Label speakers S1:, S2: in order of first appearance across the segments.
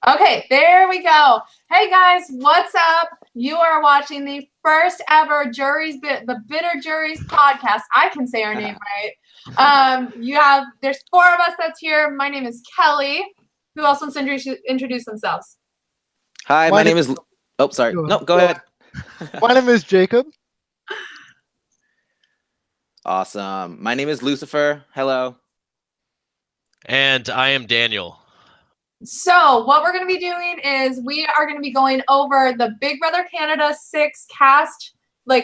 S1: Okay, there we go. Hey guys, what's up? You are watching the first ever the Bitter Juries podcast. I can say our name right. There's four of us that's here. My name is Kelly. Who else wants to introduce themselves?
S2: Hi, my name is. Oh, sorry. No, go ahead.
S3: My name is Jacob.
S2: Awesome. My name is Lucifer. Hello.
S4: And I am Daniel.
S1: So what we're going to be doing is we are going to be going over the Big Brother Canada 6 cast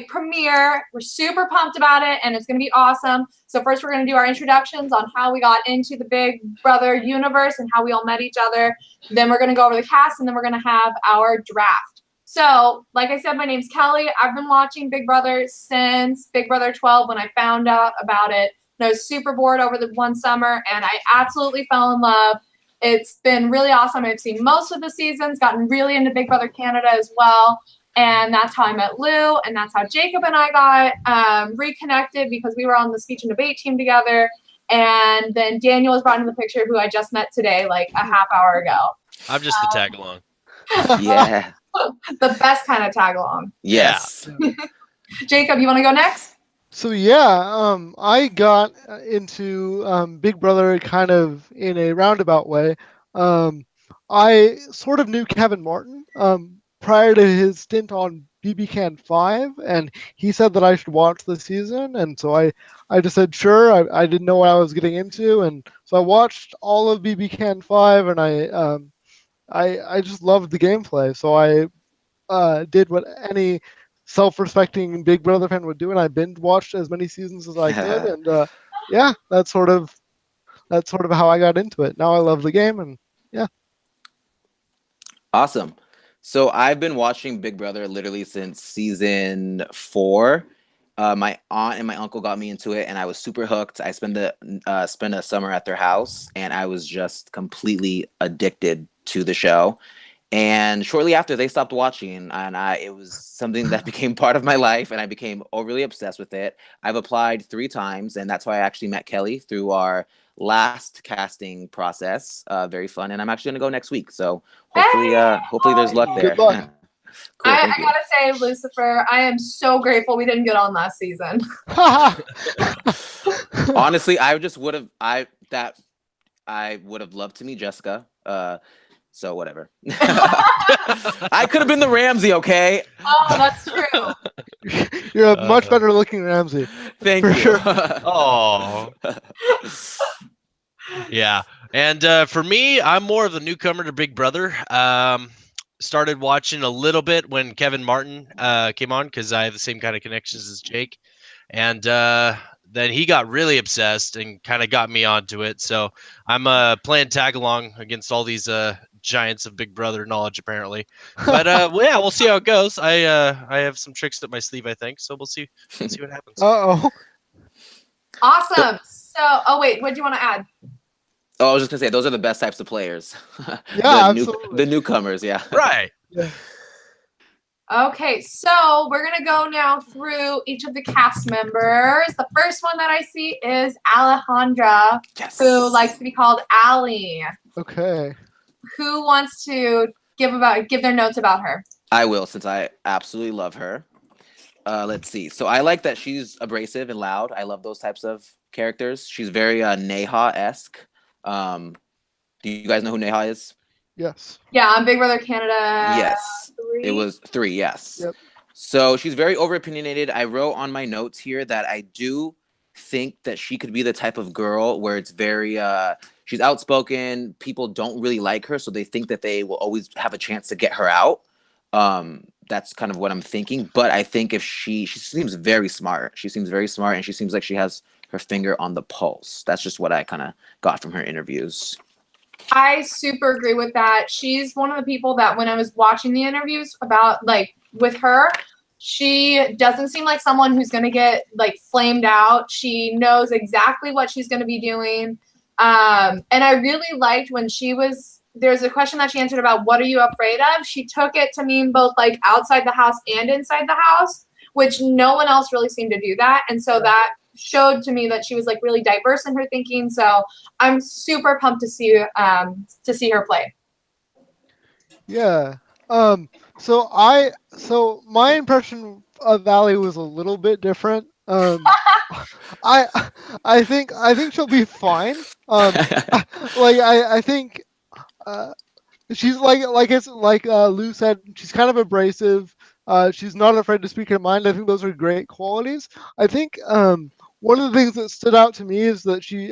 S1: premiere. We're super pumped about it, and it's going to be awesome. So first we're going to do our introductions on how we got into the Big Brother universe and how we all met each other. Then we're going to go over the cast, and then we're going to have our draft. So like I said, my name's Kelly. I've been watching Big Brother since Big Brother 12 when I found out about it. And I was super bored over the one summer, and I absolutely fell in love. It's been really awesome. I've seen most of the seasons, gotten really into Big Brother Canada as well. And that's how I met Lou, and that's how Jacob and I got reconnected because we were on the speech and debate team together. And then Daniel was brought into the picture, who I just met today, like a half hour ago.
S4: I'm just the tag along.
S2: Yeah.
S1: The best kind of tag along.
S2: Yes.
S1: Jacob, you want to go next?
S3: So I got into Big Brother kind of in a roundabout way. I sort of knew Kevin Martin prior to his stint on BBCAN6, and he said that I should watch the season, and so I just said sure. I didn't know what I was getting into, and so I watched all of BBCAN6, and I just loved the gameplay. So I did what any self-respecting Big Brother fan would do, and I binge watched as many seasons as I could, and that's sort of how I got into it. Now I love the game, and yeah.
S2: Awesome. So I've been watching Big Brother literally since season 4. My aunt and my uncle got me into it, and I was super hooked. I spent a summer at their house, and I was just completely addicted to the show. And shortly after, they stopped watching, and it was something that became part of my life, and I became overly obsessed with it. I've applied 3 times, and that's why I actually met Kelly through our last casting process. Very fun, and I'm actually going to go next week. So hopefully there's luck there.
S3: Good luck.
S2: Cool,
S1: I gotta say, Lucifer, I am so grateful we didn't get on last season.
S2: Honestly, I would have loved to meet Jessica. So whatever. I could have been the Ramsey, okay?
S1: Oh, that's true.
S3: You're a much better looking Ramsey.
S2: Thank you.
S3: Sure.
S4: Oh. Yeah. And for me, I'm more of the newcomer to Big Brother. Started watching a little bit when Kevin Martin came on because I have the same kind of connections as Jake. And then he got really obsessed and kind of got me onto it. So I'm playing tag along against all these giants of Big Brother knowledge, apparently. But we'll see how it goes. I have some tricks up my sleeve, I think. So we'll see what happens.
S3: Uh-oh.
S1: Awesome. So, wait, what do you want to add?
S2: Oh, I was just gonna say those are the best types of players.
S3: Yeah, absolutely.
S2: The newcomers, yeah.
S4: Right.
S3: Yeah.
S1: Okay, so we're going to go now through each of the cast members. The first one that I see is Alejandra,
S2: Yes.
S1: who likes to be called Allie.
S3: Okay.
S1: Who wants to give their notes about her?
S2: I will, since I absolutely love her. Let's see. So I like that she's abrasive and loud. I love those types of characters. She's very Neha-esque. Do you guys know who Neha is?
S3: Yes.
S1: Yeah, on Big Brother Canada.
S2: Yes.
S1: 3.
S2: It was 3, yes.
S3: Yep.
S2: So she's very over-opinionated. I wrote on my notes here that I do think that she could be the type of girl where it's very she's outspoken. People don't really like her, so they think that they will always have a chance to get her out. That's kind of what I'm thinking. But I think if she seems very smart. She seems very smart, and she seems like she has her finger on the pulse. That's just what I kind of got from her interviews.
S1: I super agree with that. She's one of the people that when I was watching the interviews about with her, she doesn't seem like someone who's going to get flamed out. She knows exactly what she's going to be doing. And I really liked when there's a question that she answered about what are you afraid of? She took it to mean both outside the house and inside the house, which no one else really seemed to do that. And so that showed to me that she was really diverse in her thinking. So I'm super pumped to see her play.
S3: Yeah. So my impression of Valley was a little bit different. I I think she'll be fine. I think uh, she's like Lou said, she's kind of abrasive. She's not afraid to speak her mind. I think those are great qualities. I think one of the things that stood out to me is that she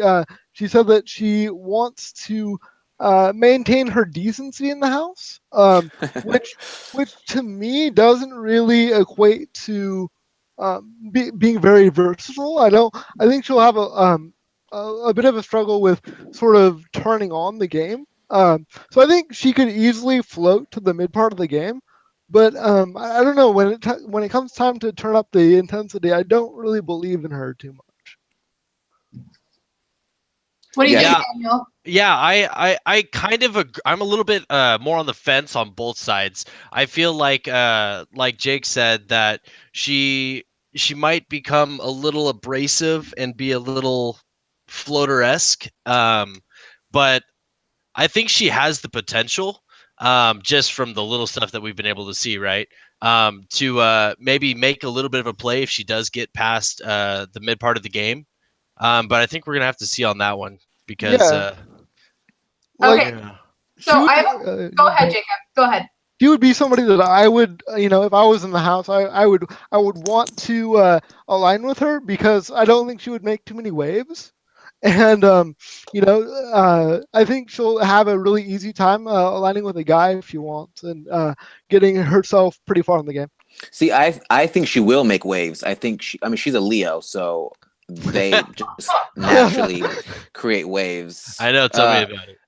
S3: said that she wants to maintain her decency in the house, which to me doesn't really equate to being very versatile. I think she'll have a bit of a struggle with sort of turning on the game. So I think she could easily float to the mid part of the game, but I don't know when it comes time to turn up the intensity. I don't really believe in her too much.
S1: What do you
S2: Yeah.
S1: think, Daniel?
S4: Yeah, I kind of I'm a little bit more on the fence on both sides. I feel like Jake said that she might become a little abrasive and be a little floater-esque. But I think she has the potential, just from the little stuff that we've been able to see, right? To maybe make a little bit of a play if she does get past the mid part of the game. But I think we're gonna have to see on that one because
S3: Yeah.
S1: Okay.
S4: yeah.
S3: She
S1: So
S3: would,
S1: I have go ahead, Jacob. Go ahead.
S3: she would be somebody that I would, if I was in the house, I would want to align with her because I don't think she would make too many waves, and I think she'll have a really easy time aligning with a guy if she wants and getting herself pretty far in the game.
S2: See, I think she will make waves. I mean, she's a Leo, so they just naturally create waves.
S4: I know. Tell me about it.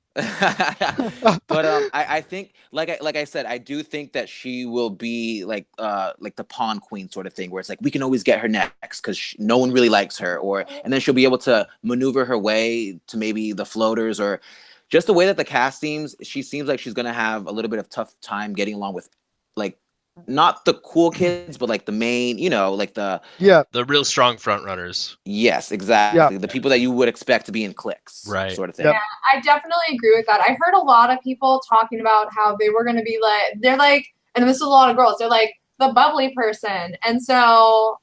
S2: But I think like I said, I do think that she will be like the pawn queen sort of thing, where it's like we can always get her next because no one really likes her, and then she'll be able to maneuver her way to maybe the floaters, or just the way that the cast seems. She seems like she's gonna have a little bit of tough time getting along with like not the cool kids, but like the main, like the
S3: Yeah,
S4: The real strong front runners,
S2: yes, exactly, the people that you would expect to be in cliques,
S4: right?
S2: sort of thing.
S3: Yep.
S1: Yeah, I definitely agree with that. I heard a lot of people talking about how they were going to be they're like, and this is a lot of girls, they're like the bubbly person. And so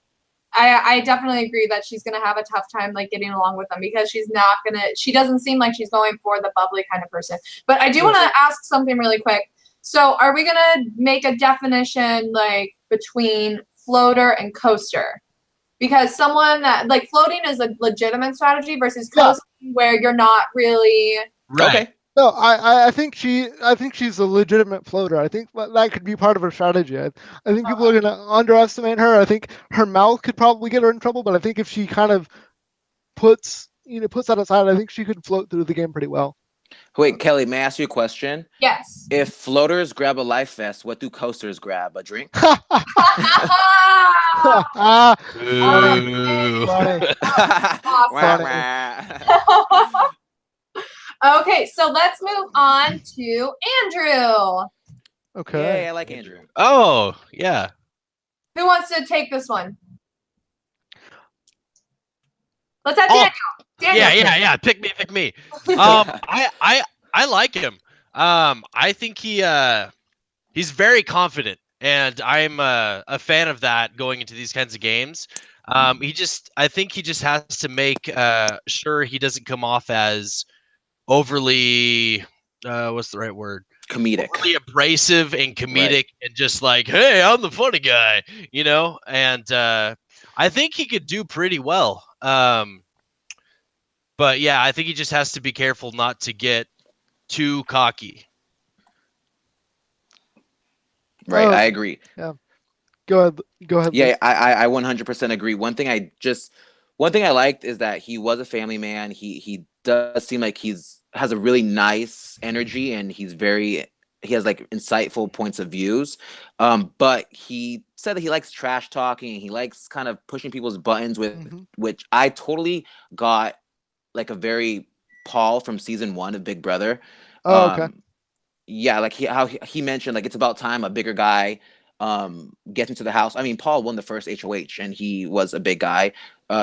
S1: I definitely agree that she's going to have a tough time like getting along with them because she doesn't seem like she's going for the bubbly kind of person. But I do want to ask something really quick. So are we going to make a definition like between floater and coaster? Because someone that like floating is a legitimate strategy versus coasting where you're not really.
S4: Right.
S2: Okay.
S3: No, I think she's a legitimate floater. I think that could be part of her strategy. I think people are gonna underestimate her. I think her mouth could probably get her in trouble, but I think if she kind of puts that aside, I think she could float through the game pretty well.
S2: Wait, Kelly, may I ask you a question?
S1: Yes.
S2: If floaters grab a life vest, what do coasters grab? A drink?
S4: Ooh.
S3: Funny.
S1: Okay, so let's move on to Andrew.
S3: Okay.
S2: Yay, I like Andrew.
S4: Oh, yeah.
S1: Who wants to take this one? Let's have Daniel. Daniel.
S4: Yeah. Pick me. I like him. I think he's very confident, and I'm a fan of that going into these kinds of games. I think he just has to make sure he doesn't come off as overly what's the right word?
S2: Comedic.
S4: Overly abrasive and comedic, and just like, hey, I'm the funny guy, and I think he could do pretty well. But yeah, I think he just has to be careful not to get too cocky.
S2: Right, I agree.
S3: Yeah. Go ahead.
S2: Yeah, I 100% agree. One thing I liked is that he was a family man. He does seem like has a really nice energy, and he has like insightful points of views. But he said that he likes trash talking. He likes kind of pushing people's buttons which I totally got like a very Paul from season 1 of Big Brother.
S3: Oh, okay.
S2: Yeah, like how he mentioned like it's about time a bigger guy gets into the house. I mean, Paul won the first HOH and he was a big guy.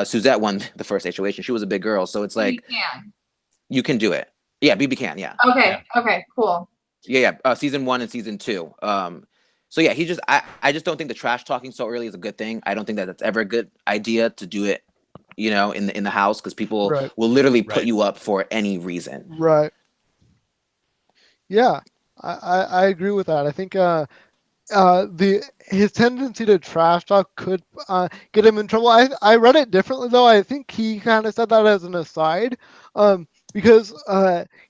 S2: Suzette won the first HOH and she was a big girl. So it's like you can do it. Yeah, BBCAN, yeah.
S1: Okay, cool.
S2: Season 1 and season 2. So yeah, I just don't think the trash talking so early is a good thing. I don't think that that's ever a good idea to do it, in the house, because people
S3: Right.
S2: will literally put
S4: Right.
S2: you up for any reason.
S3: Right. Yeah, I agree with that. I think his tendency to trash talk could get him in trouble. I read it differently though. I think he kind of said that as an aside, because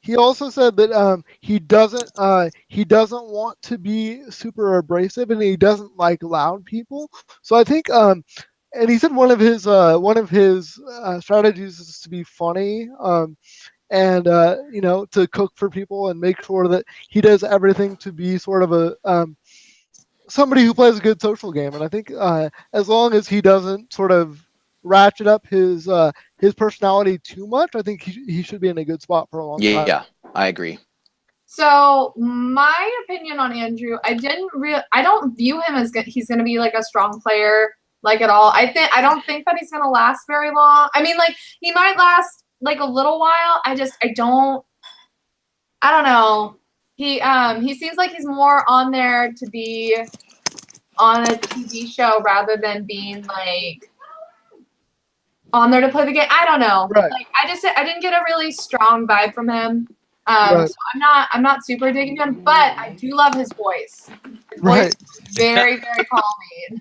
S3: he also said that he doesn't want to be super abrasive and he doesn't like loud people. So I think and he said one of his strategies is to be funny. And to cook for people and make sure that he does everything to be sort of a somebody who plays a good social game. And I think as long as he doesn't sort of ratchet up his personality too much, I think he should be in a good spot for a long time.
S2: Yeah, I agree.
S1: So my opinion on Andrew, I don't view him as he's going to be like a strong player like at all. I don't think that he's going to last very long. I mean, like he might last like a little while. I don't know. He seems like he's more on there to be on a TV show rather than being like on there to play the game. I don't know.
S3: Right.
S1: Like I didn't get a really strong vibe from him.
S3: Right.
S1: So I'm not super digging him, but I do love his voice. His
S3: Right.
S1: voice is very, very calming.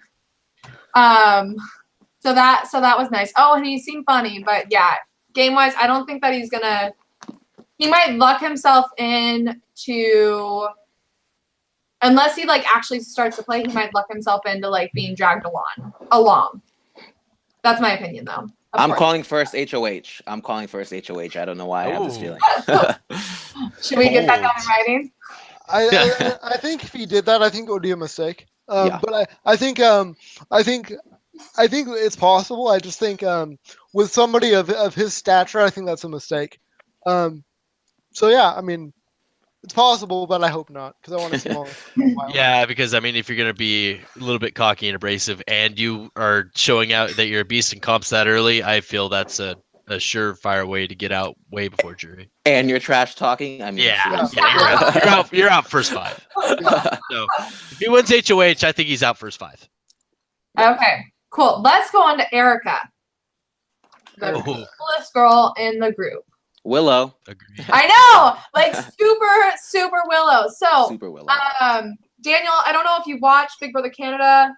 S1: So that was nice. Oh, and he seemed funny, but yeah, game wise, I don't think that he might luck himself into, unless he like actually starts to play, he might luck himself into like being dragged along. That's my opinion though.
S2: I'm calling first HOH. I don't know why I have this feeling.
S1: Should we get that down in writing?
S3: I think if he did that, I think it would be a mistake.
S2: Yeah.
S3: But I think it's possible. I just think with somebody of his stature, I think that's a mistake. So yeah, I mean, it's possible, but I hope not, because I want to see him on a while.
S4: Yeah, because I mean, if you're gonna be a little bit cocky and abrasive, and you are showing out that you're a beast in comps that early, I feel that's a surefire way to get out way before jury.
S2: And you're trash talking. I mean,
S4: You're out first 5. So if he wins HOH, I think he's out first 5.
S1: Okay, cool. Let's go on to Erica, the coolest girl in the group.
S2: Willow.
S4: Agreed.
S1: I know, like super Willow. So,
S2: Super Willow.
S1: Daniel, I don't know if you watched Big Brother Canada,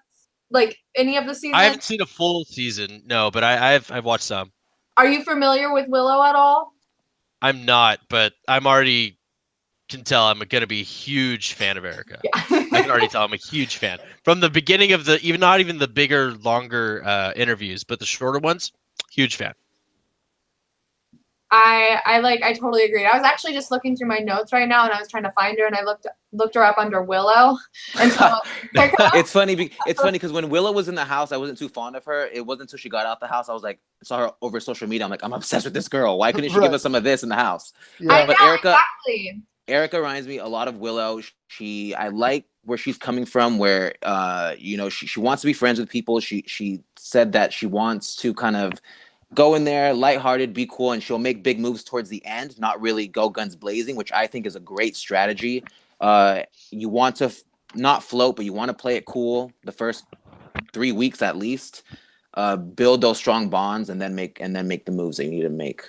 S1: like any of the seasons.
S4: I haven't seen a full season, no, but I've watched some.
S1: Are you familiar with Willow at all?
S4: I'm not, but I'm already can tell I'm gonna be a huge fan of Erica.
S1: Yeah.
S4: I can already tell I'm a huge fan from the beginning of not even the bigger, longer interviews, but the shorter ones. Huge fan.
S1: I totally agree. I was actually just looking through my notes right now, and I was trying to find her, and I looked her up under Willow, and so
S2: it's funny because when Willow was in the house, I wasn't too fond of her. It wasn't until she got out the house I was like, saw her over social media. I'm like, I'm obsessed with this girl. Why couldn't she give us some of this in the house?
S3: Yeah.
S2: But
S1: exactly.
S2: Erica reminds me a lot of Willow. I like where she's coming from, where she wants to be friends with people. She said that she wants to kind of go in there lighthearted, be cool, and she'll make big moves towards the end, not really go guns blazing, which I think is a great strategy. You want to not float, but you want to play it cool the first 3 weeks at least. Build those strong bonds and then make the moves that you need to make.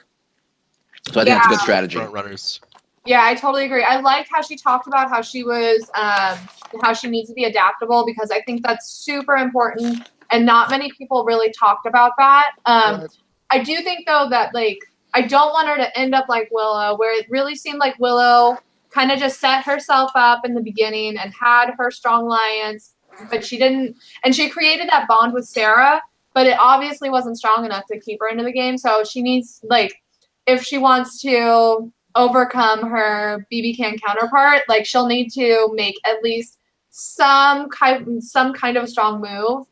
S2: So I think that's a good strategy.
S4: Front runners.
S1: Yeah, I totally agree. I liked how she talked about how she was, how she needs to be adaptable, because I think that's super important, and not many people really talked about that.
S3: Right.
S1: I do think though that like I don't want her to end up like Willow, where it really seemed like Willow kind of just set herself up in the beginning and had her strong alliance, but she didn't, and she created that bond with Sarah, but it obviously wasn't strong enough to keep her into the game. So she needs, like, if she wants to overcome her BBCAN counterpart, like she'll need to make at least some kind of a strong move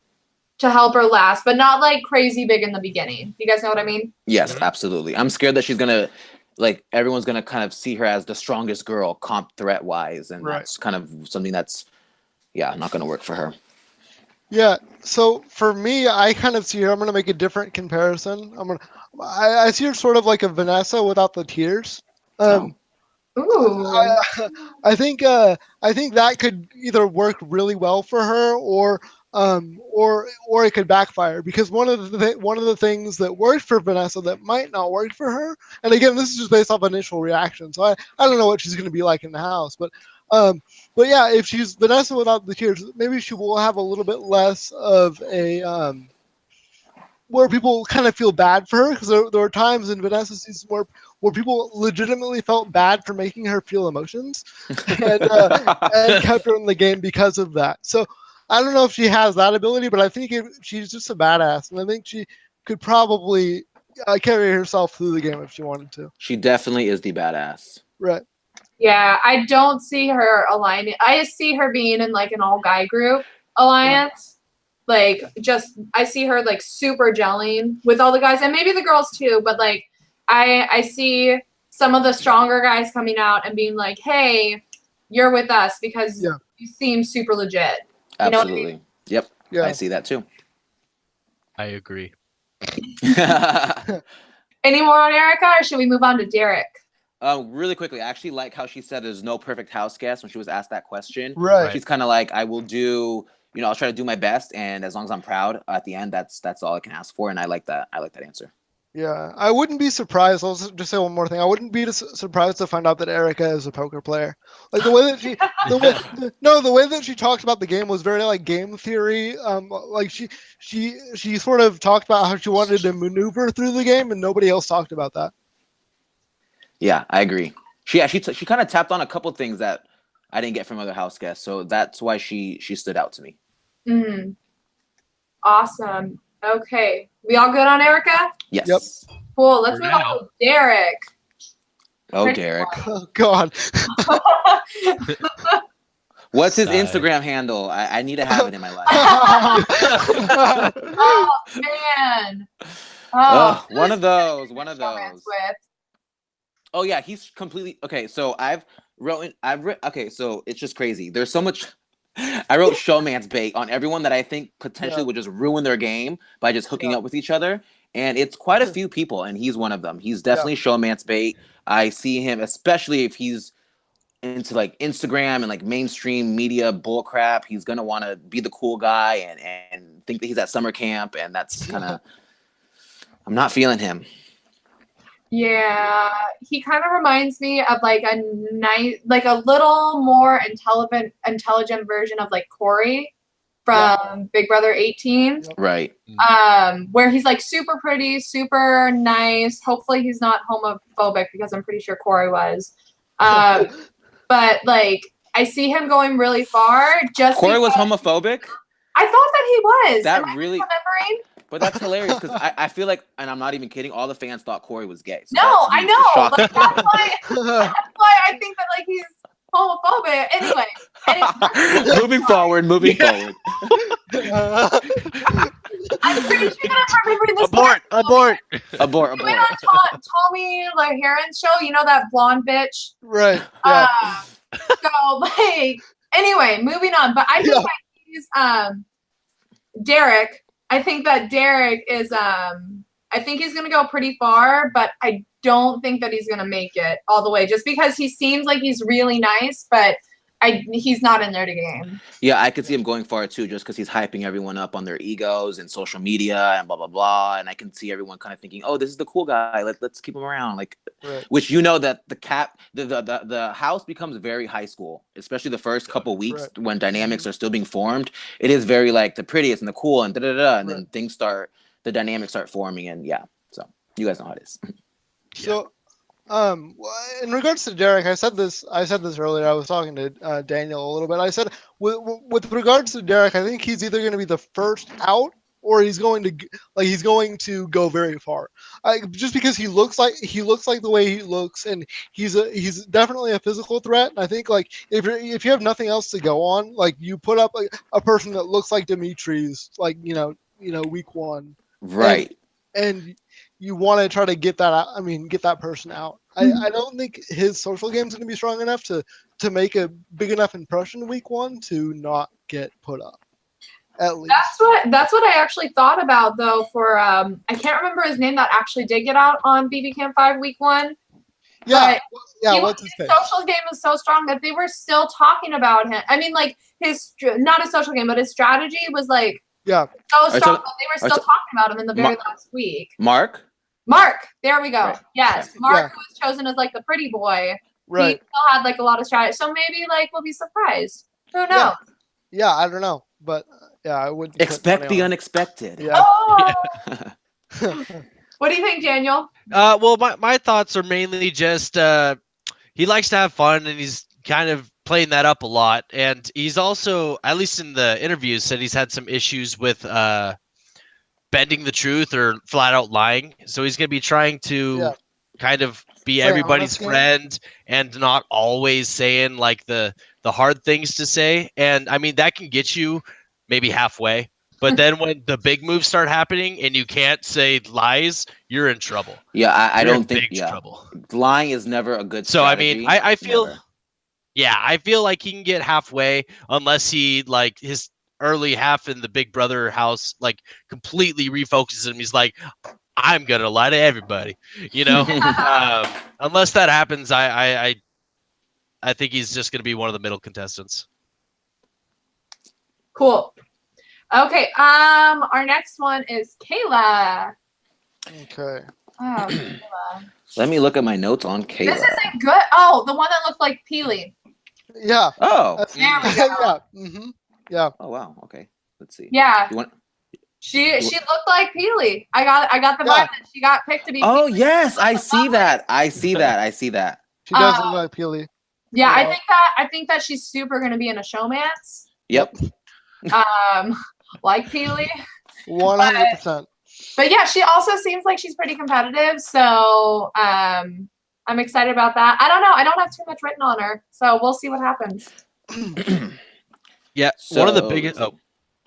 S1: to help her last, but not like crazy big in the beginning. You guys know what I mean?
S2: Yes, absolutely. I'm scared that she's gonna, like, everyone's gonna kind of see her as the strongest girl, comp threat wise, and that's kind of something that's, not gonna work for her. Yeah.
S3: So for me, I kind of see her. I'm gonna make a different comparison. I see her sort of like a Vanessa without the tears.
S1: Ooh.
S3: I think that could either work really well for her or it could backfire, because one of the things that worked for Vanessa that might not work for her, and again this is just based off initial reaction, so I don't know what she's going to be like in the house, but yeah, if she's Vanessa without the tears, maybe she will have a little bit less of a where people kind of feel bad for her, because there were times in Vanessa's season where people legitimately felt bad for making her feel emotions, and kept her in the game because of that. So I don't know if she has that ability, but I think she's just a badass, and I think she could probably carry herself through the game if she wanted to.
S2: She definitely is the badass.
S3: Right.
S1: Yeah, I don't see her aligning. I just see her being in like an all guy group alliance. Like, just I see her like super gelling with all the guys, and maybe the girls too. But like, I see some of the stronger guys coming out and being like, "Hey, you're with us because you seem super legit." You know what I
S2: Absolutely.
S1: mean?
S2: Yep.
S3: Yeah.
S2: I see that too.
S4: I agree.
S1: Any more on Erica, or should we move on to Derek?
S2: Really quickly, I actually like how she said there's no perfect house guest when she was asked that question.
S3: Right.
S2: She's kind of like, I will do, I'll try to do my best, and as long as I'm proud at the end, that's all I can ask for, and I like that. I like that answer.
S3: Yeah, I wouldn't be surprised. I'll just say one more thing. I wouldn't be surprised to find out that Erica is a poker player. Like the way that she, the way that she talked about the game was very like game theory. Like she sort of talked about how she wanted to maneuver through the game, and nobody else talked about that.
S2: Yeah, I agree. She kind of tapped on a couple things that I didn't get from other house guests, so that's why she stood out to me.
S1: Mm-hmm. Awesome. Okay, we all good on Erica?
S2: Yes.
S3: Yep.
S1: Cool. Let's
S4: For
S1: move
S4: now.
S1: on to Derek.
S2: Oh, Derek.
S3: Oh God.
S2: What's his
S4: Sigh.
S2: Instagram handle? I need to have it in my life.
S1: Oh man.
S2: Oh, one
S1: who's
S2: of those.
S1: he
S2: One of
S1: romance
S2: those.
S1: with?
S2: Oh yeah, he's completely okay. So okay, so it's just crazy. There's so much. I wrote showman's bait on everyone that I think potentially would just ruin their game by just hooking up with each other, and it's quite a few people, and he's one of them. He's definitely showman's bait. I see him, especially if he's into like Instagram and like mainstream media bullcrap. He's gonna want to be the cool guy and think that he's at summer camp, and that's kind of. I'm not feeling him.
S1: Yeah, he kind of reminds me of like a nice, like a little more intelligent version of like Corey from Big Brother 18.
S2: Right.
S1: Where he's like super pretty, super nice. Hopefully he's not homophobic, because I'm pretty sure Corey was. But like I see him going really far.
S2: Corey was homophobic?
S1: I thought that he was.
S2: That
S1: Am I
S2: really
S1: remembering?
S2: But that's hilarious, because I feel like, and I'm not even kidding, all the fans thought Corey was gay. So
S1: No, I know. Like,
S2: that's
S1: that's why I think that like he's homophobic. Anyway.
S2: moving forward.
S1: I'm pretty sure that I'm remembering this.
S2: Abort.
S1: He went on Tommy Lahiren's show. You know that blonde bitch?
S3: Right. Yeah.
S1: So like, anyway, moving on. But I think that he's Derek. I think that Derek is I think he's gonna go pretty far, but I don't think that he's gonna make it all the way, just because he seems like he's really nice, but he's not in there to game.
S2: Yeah, I could see him going far too, just because he's hyping everyone up on their egos and social media and blah blah blah. And I can see everyone kind of thinking, "Oh, this is the cool guy. Let's keep him around." Like, which that the house becomes very high school, especially the first couple weeks when dynamics are still being formed. It is very like the prettiest and the cool and and then the dynamics start forming, and so you guys know how it is.
S3: So. In regards to Derek, I said this earlier. I was talking to Daniel a little bit. I said, with regards to Derek, I think he's either going to be the first out, or he's going to go very far. Just because he looks like the way he looks, and he's definitely a physical threat. And I think like if you have nothing else to go on, like you put up a person that looks like Dimitri's, like week one,
S2: right,
S3: and you want to try to get that out. I mean, get that person out. I don't think his social game is going to be strong enough to make a big enough impression week one to not get put up. At least
S1: that's what I actually thought about though. For I can't remember his name that actually did get out on BBCAN6 week one.
S3: Yeah,
S1: But
S3: yeah. What's his
S1: his
S3: face?
S1: social game was so strong that they were still talking about him. I mean, like not his social game, but his strategy was like
S3: Yeah,
S1: so
S2: you
S1: strong
S2: talking-
S1: that they were
S2: are you
S1: still talking about him in the very last week.
S2: Mark?
S1: Mark, there we go.
S2: Right.
S1: Yes,
S2: Okay.
S1: Mark,
S3: Yeah.
S1: who was chosen as like the pretty boy. He
S3: right.
S1: still had like a lot of strategy. So maybe like we'll be surprised. Who knows?
S3: Yeah, I don't know, but yeah, I wouldn't put
S2: Expect
S3: money
S2: the
S3: on it.
S2: unexpected.
S3: Yeah.
S1: Oh! What do you think, Daniel?
S4: Well, my thoughts are mainly just he likes to have fun, and he's kind of playing that up a lot. And he's also, at least in the interviews, said he's had some issues with bending the truth or flat out lying. So he's going to be trying to kind of be
S3: Play
S4: everybody's
S3: honest game.
S4: friend and not always saying like the hard things to say. And I mean, that can get you maybe halfway. But then when the big moves start happening and you can't say lies, you're in trouble.
S2: Yeah, I
S4: You're
S2: don't
S4: in
S2: think
S4: big trouble.
S2: lying is never a good
S4: So I
S2: strategy.
S4: mean, I feel
S2: Never.
S4: yeah, I feel like he can get halfway unless he like his early half in the Big Brother house like completely refocuses him. He's like, I'm gonna lie to everybody, you know. Unless that happens, I think he's just gonna be one of the middle contestants.
S1: Cool. Okay. Our next one is Kayla.
S3: Okay.
S1: Oh, Kayla.
S2: Let me look at my notes on Kayla.
S1: This isn't good. Oh, the one that looked like Peely.
S3: Yeah.
S2: Oh.
S3: That's,
S1: There we go.
S3: yeah. Mm-hmm. Yeah.
S2: Oh wow. Okay. Let's see.
S1: Yeah.
S2: You want?
S1: She looked like Peely. I got the vibe that she got picked to be.
S2: Oh
S1: Peely.
S2: yes, I see that. I see that. I see that.
S3: She does look like Peely.
S1: Yeah,
S3: Yeah.
S1: I think that she's super gonna be in a showmance.
S2: Yep.
S1: Like Peely.
S3: 100%.
S1: But yeah, she also seems like she's pretty competitive. So I'm excited about that. I don't know. I don't have too much written on her, so we'll see what happens.
S4: Yeah,
S2: So,
S4: one of the biggest.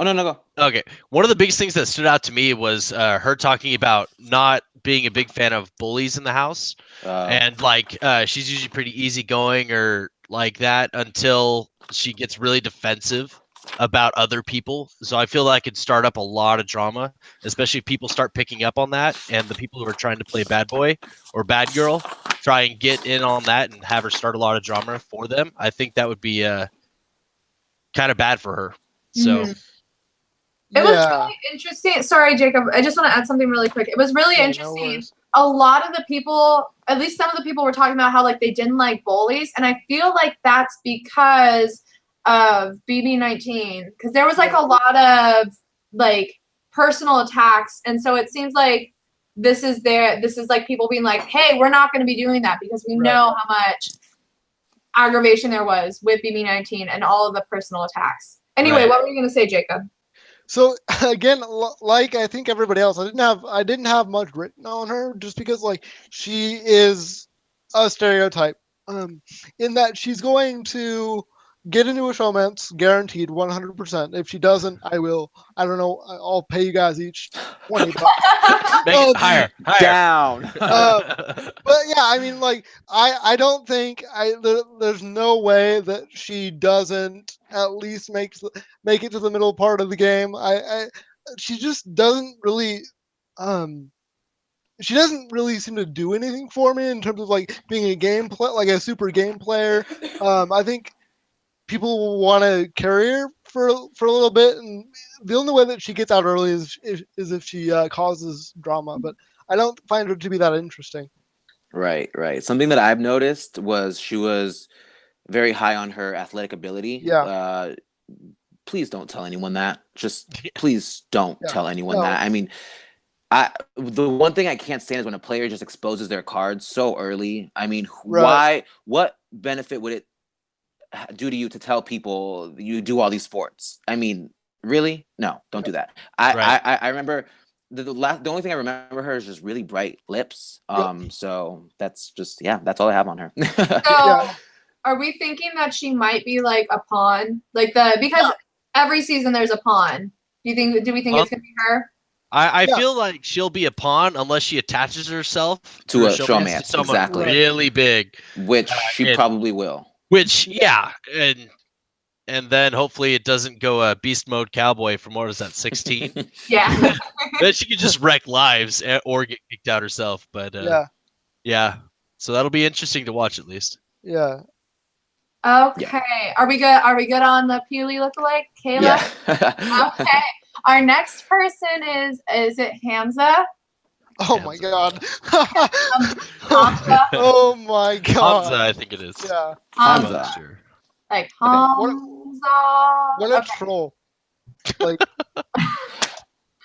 S2: Oh no, go.
S4: Okay, one of the biggest things that stood out to me was her talking about not being a big fan of bullies in the house, and like she's usually pretty easygoing or like that until she gets really defensive about other people. So I feel like it could start up a lot of drama, especially if people start picking up on that, and the people who are trying to play bad boy or bad girl try and get in on that and have her start a lot of drama for them. I think that would be kind of bad for her. So.
S1: It was really interesting. Sorry, Jacob. I just want to add something really quick. It was really interesting. A lot of the people, at least some of the people, were talking about how like they didn't like bullies, and I feel like that's because of BB19, because there was like a lot of like personal attacks, and so it seems like this is like people being like, hey, we're not going to be doing that because we know how much aggravation there was with BB19 and all of the personal attacks. Anyway, what were you going to say, Jacob?
S3: So again, like I think everybody else, I didn't have much written on her just because like she is a stereotype, in that she's going to get into a showmance, guaranteed 100%. If she doesn't, I don't know, I'll pay you guys each $20.
S4: Make it higher.
S2: Down.
S3: But yeah, I mean, like, I don't think there's no way that she doesn't at least make it to the middle part of the game. She just doesn't really, she doesn't really seem to do anything for me in terms of like being a game play, like a super game player. I think people will want to carry her for a little bit, and the only way that she gets out early is if she causes drama. But I don't find her to be that interesting.
S2: Right. Something that I've noticed was she was very high on her athletic ability.
S3: Yeah.
S2: Please don't tell anyone that. Just please don't tell anyone that. I mean, the one thing I can't stand is when a player just exposes their cards so early. I mean, why? What benefit would it do to you to tell people you do all these sports? I mean, really? No, don't do that. I remember the only thing I remember her is just really bright lips. So that's just that's all I have on her.
S1: So are we thinking that she might be like a pawn, like because every season there's a pawn? Do we think it's gonna be her?
S4: I feel like she'll be a pawn unless she attaches herself
S2: to a
S4: showmance to someone really big,
S2: which she probably will.
S4: Which and then hopefully it doesn't go beast mode cowboy from what was that 16?
S1: Yeah.
S4: Then she could just wreck lives or get kicked out herself. But yeah. So that'll be interesting to watch at least.
S3: Yeah.
S1: Okay. Are we good? Are we good on the Pewley lookalike, Kayla?
S2: Yeah.
S1: Okay. Our next person is it Hamza?
S3: Oh my God.
S1: Hamza?
S3: Oh my God.
S4: Hamza, I think it is.
S3: Yeah.
S4: I'm
S2: Hamza.
S4: not sure.
S1: Like
S3: What
S1: Hamza.
S3: a
S1: Okay.
S3: troll. Like,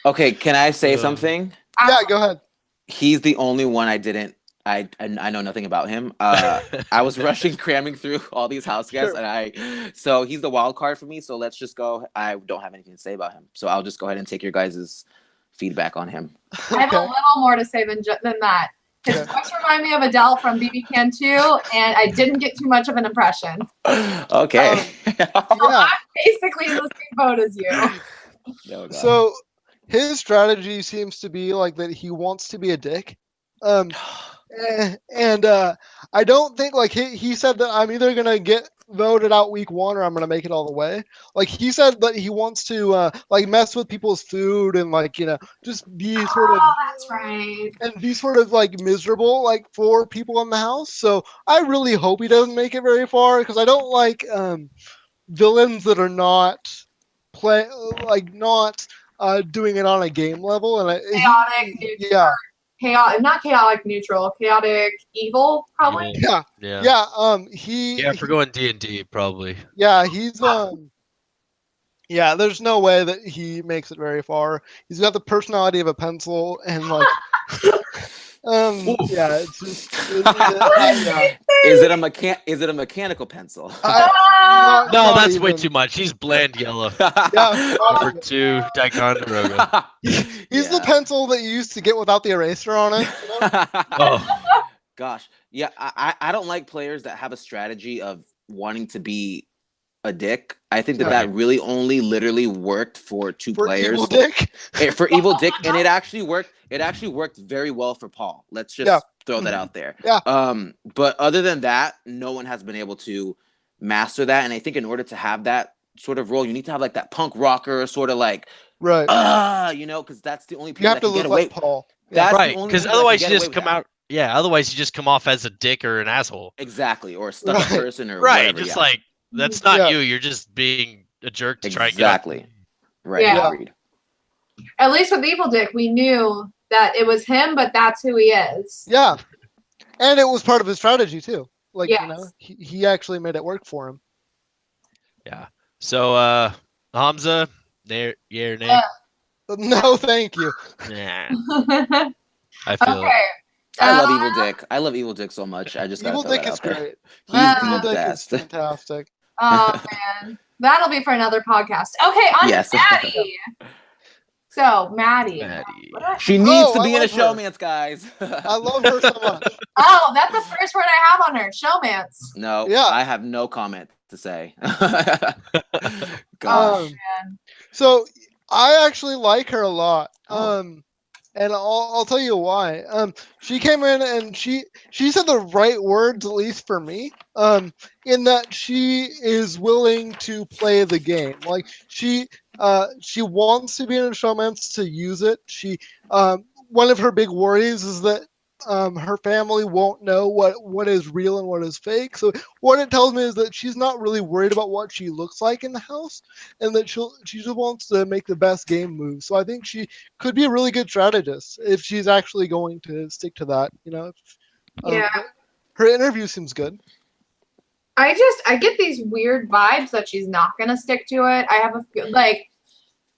S2: Okay, can I say something?
S3: yeah, go ahead.
S2: He's the only one I didn't. I know nothing about him. I was rushing, cramming through all these house guests,
S3: Sure.
S2: and so he's the wild card for me. So let's just go. I don't have anything to say about him, so I'll just go ahead and take your guys' feedback on him.
S1: I have a little more to say than that. His
S3: Okay.
S1: voice reminded me of Adele from BBCAN6, and I didn't get too much of an impression.
S2: Okay.
S3: Yeah.
S1: I'm basically in the same boat as you.
S2: Oh, God.
S3: So his strategy seems to be like that he wants to be a dick. And I don't think like he said that I'm either gonna get voted out week 1 or I'm gonna make it all the way. Like he said that he wants to like mess with people's food and like just be sort of
S1: That's right.
S3: and be sort of like miserable like for people in the house. So I really hope he doesn't make it very far because I don't like villains that are not doing it on a game level and
S1: Chaotic, neutral.
S3: yeah.
S1: Not chaotic, neutral. Chaotic, evil, probably.
S4: Yeah.
S3: Yeah,
S4: If we're going D&D, probably.
S3: yeah, he's yeah, there's no way that he makes it very far. He's got the personality of a pencil and like yeah, it's just yeah.
S2: Is it a mechanical pencil?
S3: Not
S4: No, that's way
S3: even.
S4: too much. He's bland yellow.
S3: Yeah,
S4: Number 2, Ticonderoga.
S3: he's the pencil that you used to get without the eraser on it.
S4: Oh,
S2: Gosh, yeah, I don't like players that have a strategy of wanting to be a dick. I think that really only literally worked for two
S3: For
S2: players.
S3: Evil Dick.
S2: For Evil Dick, and it actually worked. It actually worked very well for Paul. Let's just throw that out there.
S3: Yeah.
S2: But other than that, no one has been able to master that. And I think in order to have that sort of role, you need to have like that punk rocker sort of like,
S3: Right.
S2: because that's the only
S3: You
S2: people
S3: have
S2: that
S3: to
S2: can get
S3: look
S2: away.
S3: like Paul.
S2: That's
S4: right.
S2: the only
S4: Because
S2: people that
S4: otherwise
S2: can
S4: you
S2: get
S4: just
S2: away with
S4: come
S2: that.
S4: out. Yeah. Otherwise you just come off as a dick or an asshole.
S2: Exactly, or a stuck
S3: Right.
S2: person or
S4: Right.
S2: whatever.
S4: Just
S2: yeah.
S4: like that's not
S3: Yeah.
S4: you. You're just being a jerk to try and get
S2: Exactly. Right.
S1: Yeah.
S2: Agreed.
S1: At least with Evil Dick, we knew that it was him, but that's who he is.
S3: Yeah. And it was part of his strategy too. Like,
S1: Yes.
S3: he actually made it work for him.
S4: Yeah. So Hamza, there your name.
S3: No, thank you.
S4: Nah.
S1: Okay.
S4: I feel it.
S2: I love Evil Dick. I love Evil Dick so much. I just gotta
S3: Evil
S2: throw
S3: Dick
S2: that
S3: is
S2: out there.
S3: great.
S2: He's
S3: Evil
S2: the
S3: Dick
S2: best.
S3: is fantastic.
S1: Oh man, that'll be for another podcast. Okay, on
S2: Yes.
S1: to Maddie. So Maddie.
S4: Maddie.
S2: She needs to
S3: I
S2: be in a
S3: like her.
S2: showmance, guys.
S3: I love her so much.
S1: Oh, that's the first word I have on her. Showmance.
S2: No,
S3: Yeah.
S2: I have no comment to say. Gosh.
S1: Oh man.
S3: So I actually like her a lot.
S2: Oh.
S3: And I'll tell you why. She came in and she said the right words, at least for me. In that she is willing to play the game. Like she wants to be in a showmance to use it. One of her big worries is that her family won't know what is real and what is fake. So what it tells me is that she's not really worried about what she looks like in the house, and that she just wants to make the best game move. So I think she could be a really good strategist if she's actually going to stick to that.
S1: Yeah.
S3: Her interview seems good.
S1: I get these weird vibes that she's not gonna stick to it. I have like,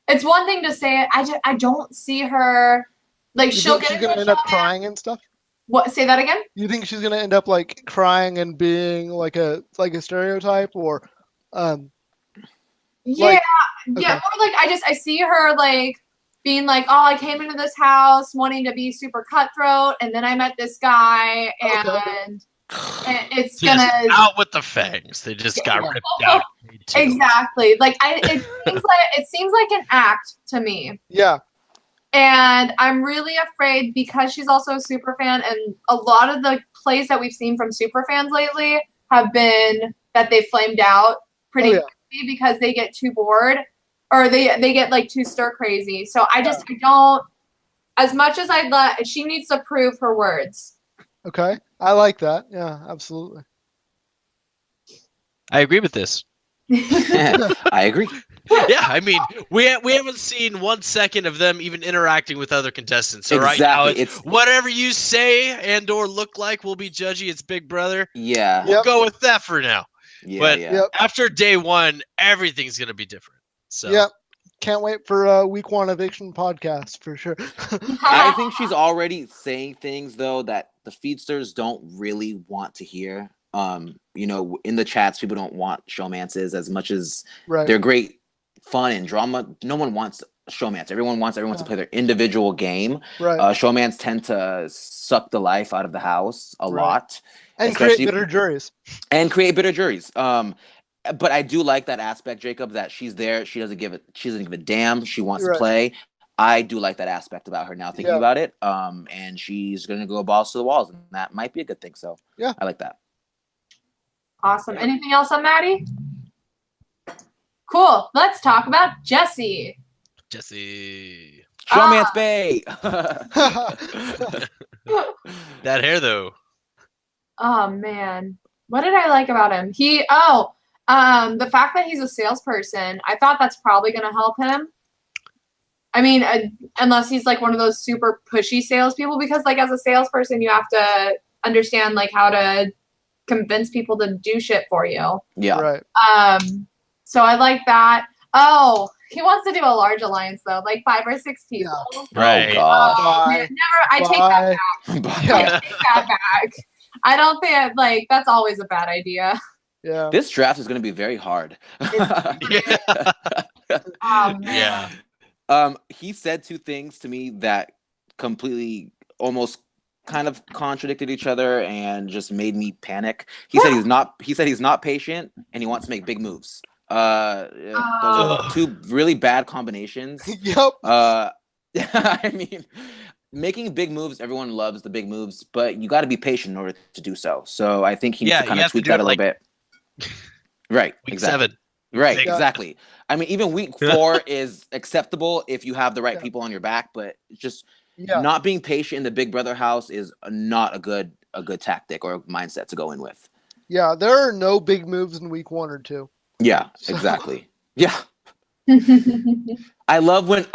S1: it's one thing to say it. I don't see her like
S3: You
S1: she'll
S3: think
S1: get
S3: she's
S1: into
S3: gonna
S1: a
S3: end up
S1: showdown.
S3: crying and stuff?
S1: What? Say that again.
S3: You think she's gonna end up like crying and being like a stereotype, or
S1: Yeah,
S3: Like,
S1: yeah.
S3: okay.
S1: More like I see her like being like, oh, I came into this house wanting to be super cutthroat, and then I met this guy, and it's
S4: Just
S1: gonna
S4: out with the fangs. They just got ripped out.
S1: exactly like it seems like an act to me.
S3: yeah,
S1: And I'm really afraid because she's also a super fan, and a lot of the plays that we've seen from super fans lately have been that they flamed out pretty quickly because they get too bored or they get like too stir crazy. So I don't, as much as I'd let, she needs to prove her words.
S3: okay. I like that. Yeah, absolutely.
S4: I agree with this.
S2: I agree.
S4: Yeah, I mean, we haven't seen 1 second of them even interacting with other contestants. So right now,
S2: Exactly.
S4: it's whatever you say and or look like will be judgy. It's Big Brother.
S2: Yeah.
S4: We'll
S3: Yep.
S4: go with that for now.
S2: Yeah.
S4: But
S2: Yeah.
S3: Yep.
S4: after day 1, everything's gonna be different. So
S3: Yep. Can't wait for week 1 eviction podcast for sure.
S2: I think she's already saying things though that the feedsters don't really want to hear. You know, in the chats, people don't want showmances as much as
S3: Right.
S2: they're great fun and drama. No one wants showmance. Everyone wants everyone to play their individual game.
S3: Right.
S2: Showmans tend to suck the life out of the house a
S3: Right.
S2: lot,
S3: And
S2: especially
S3: create bitter juries.
S2: and create bitter juries. But I do like that aspect, Jacob, that she's there. She doesn't give a damn. She wants
S3: Right.
S2: to play. I do like that aspect about her now, thinking
S3: Yeah.
S2: about it. And she's gonna go balls to the walls, and that might be a good thing. So
S3: Yeah.
S2: I like that.
S1: Awesome. Anything else on Maddie? Cool. Let's talk about Jesse.
S4: Jesse,
S2: Showmance Bay.
S4: that hair though.
S1: Oh man, what did I like about him? The fact that he's a salesperson. I thought that's probably going to help him. I mean, unless he's like one of those super pushy salespeople, because like as a salesperson, you have to understand like how to convince people to do shit for you.
S2: Yeah.
S3: Right.
S1: So I like that. Oh, he wants to do a large alliance though, like 5 or 6 people.
S4: Right.
S2: Oh gosh.
S1: Oh, man, I take that back.
S2: Bye.
S1: I take that back. I don't think like that's always a bad idea.
S3: Yeah.
S2: This draft is gonna be very hard.
S4: Yeah.
S1: Oh, man.
S4: Yeah.
S2: He said 2 things to me that completely almost kind of contradicted each other and just made me panic. He said he's not patient and he wants to make big moves. Those are 2 really bad combinations.
S3: Yep.
S2: I mean, making big moves, everyone loves the big moves, but you got to be patient in order to do so. So I think he needs to kind of tweak that a little bit. Right.
S4: Week
S2: exactly.
S4: 7.
S2: Right,
S3: Yeah.
S2: exactly. I mean, even week 4 is acceptable if you have the right people on your back, but just
S3: Yeah.
S2: not being patient in the Big Brother house is not a good tactic or mindset to go in with.
S3: Yeah. There are no big moves in week 1 or 2.
S2: Yeah,
S3: So-
S2: exactly. Yeah. I love when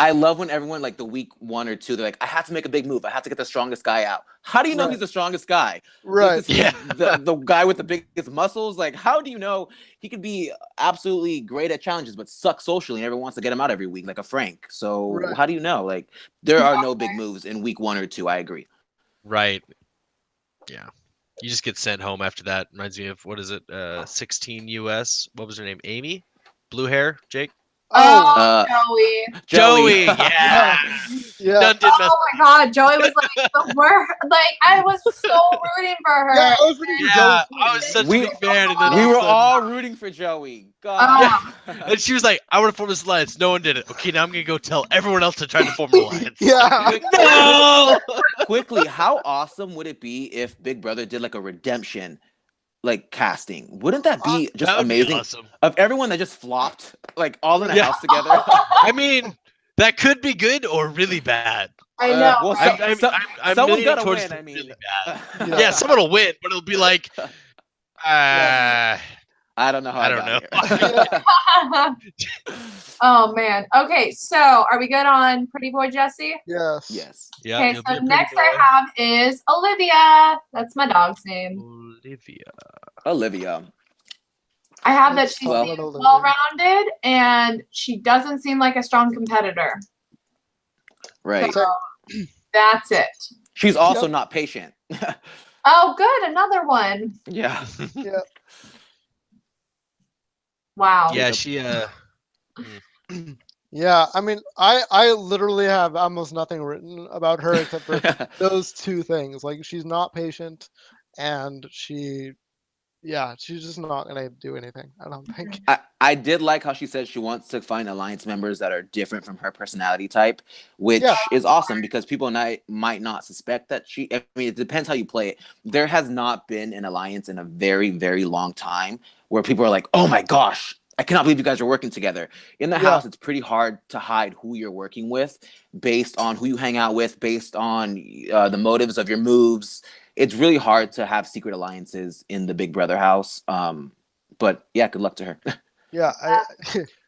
S2: everyone like the week 1 or 2, they're like, I have to make a big move. I have to get the strongest guy out. How do you know
S3: Right.
S2: he's the strongest guy?
S3: Right.
S2: Is he the guy with the biggest muscles? Like, how do you know he could be absolutely great at challenges, but suck socially and everyone wants to get him out every week, like a Frank? So
S3: Right.
S2: how do you know? Like, there are no big moves in week 1 or 2. I agree.
S4: Right. Yeah. You just get sent home after that. Reminds me of, what is it? 16 US. What was her name? Amy? Blue hair, Jake?
S1: Oh, Joey.
S4: Joey. Yeah.
S3: Yeah.
S4: Done did mess.
S1: Oh my God, Joey was like the worst. Like I was so rooting for her.
S3: Yeah, I was rooting for
S4: Yeah,
S3: Joey.
S4: I was such
S2: We-
S4: a big fan. And then
S2: We
S4: all
S2: were
S4: of a sudden-
S2: all rooting for Joey. God.
S4: And she was like, I want to form this alliance. No one did it. Okay, now I'm going to go tell everyone else to try to form an alliance.
S3: Yeah.
S4: No!
S2: Quickly, how awesome would it be if Big Brother did like a redemption like casting? Wouldn't that be just
S4: That would be
S2: amazing?
S4: awesome.
S2: Of everyone that just flopped, like all in a
S4: Yeah.
S2: house together.
S4: I mean, that could be good or really bad.
S1: I know.
S2: Well,
S1: right?
S4: I'm
S2: someone's
S4: leaning
S2: gotta
S4: towards
S2: win.
S4: the
S2: I mean,
S4: really bad.
S3: Yeah.
S4: Yeah, someone will win, but it'll be like,
S2: I don't know how
S4: I
S2: I
S4: don't
S2: got here.
S1: Oh man. Okay, so are we good on Pretty Boy Jesse?
S3: Yes.
S2: Yes.
S4: yeah.
S1: Okay,
S4: you'll
S1: so
S4: be a pretty
S1: next
S4: boy.
S1: I have is Olivia. That's my dog's name.
S4: Olivia.
S2: Olivia.
S1: I have that she
S2: Well-
S1: seems well-rounded and she doesn't seem like a strong competitor.
S2: Right.
S1: So that's it.
S2: She's also
S3: Yep.
S2: not patient.
S1: Oh, good. Another one.
S2: Yeah.
S3: Yeah.
S1: Wow.
S4: Yeah, she
S3: Yeah. I mean, I literally have almost nothing written about her except for those 2 things. Like she's not patient and she's just not gonna do anything, I don't think.
S2: I did like how she said she wants to find alliance members that are different from her personality type, which
S3: Yeah.
S2: is awesome because people might not suspect that I mean, it depends how you play it. There has not been an alliance in a very, very long time where people are like, oh my gosh, I cannot believe you guys are working together. In the house, it's pretty hard to hide who you're working with based on who you hang out with, based on the motives of your moves. it's really hard to have secret alliances in the Big Brother house. But yeah, good luck to her.
S3: Yeah,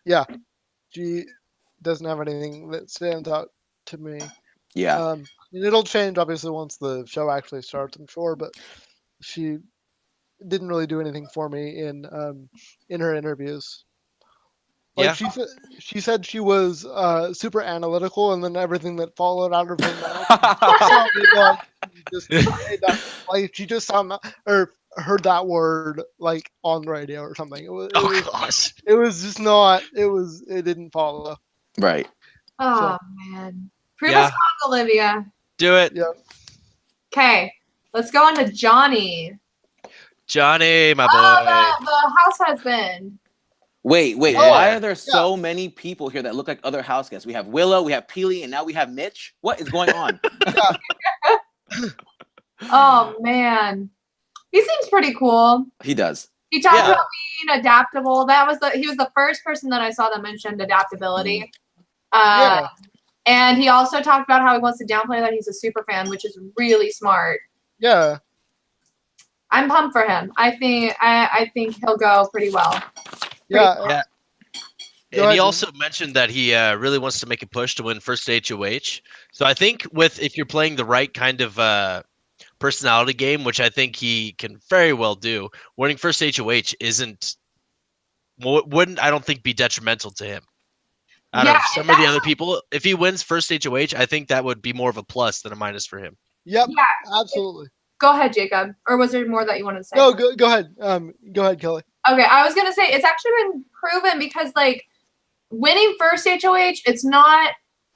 S3: yeah, she doesn't have anything that stands out to me.
S2: Yeah.
S3: And it'll change obviously once the show actually starts, I'm sure, but she didn't really do anything for me in her interviews. Like
S4: Yeah.
S3: she said she was super analytical, and then everything that followed out of her mouth sounded like she just made that, like she just sound or heard that word like on the radio or something.
S4: Oh gosh.
S3: It was just not. It didn't follow.
S2: Right.
S1: Oh man. Prove
S4: Yeah.
S1: us wrong, Olivia.
S4: Do it.
S3: Yeah.
S1: Okay, let's go on to Johnny.
S4: Johnny, my
S1: Oh,
S4: boy.
S1: the house husband.
S2: Wait.
S4: Yeah.
S2: Why are there so many people here that look like other house guests? We have Willow, we have Peely, and now we have Mitch. What is going on?
S1: Oh man, he seems pretty cool.
S2: He does.
S1: He talked
S4: Yeah.
S1: about being adaptable. He was the first person that I saw that mentioned adaptability.
S3: Yeah.
S1: And he also talked about how he wants to downplay that he's a super fan, which is really smart.
S3: Yeah.
S1: I'm pumped for him. I think he'll go pretty well.
S3: Yeah.
S4: Yeah.
S3: Go
S4: And he
S3: ahead.
S4: also mentioned that he really wants to make a push to win first HOH. So I think if you're playing the right kind of personality game, which I think he can very well do, winning first HOH wouldn't I don't think be detrimental to him. Out of some of the other people, if he wins first HOH, I think that would be more of a plus than a minus for him.
S3: Yep.
S1: Yeah.
S3: Absolutely.
S1: Go ahead, Jacob. Or was there more that you wanted to say?
S3: No, go ahead. Go ahead, Kelly.
S1: Okay, I was gonna say it's actually been proven because like winning first HOH, it's not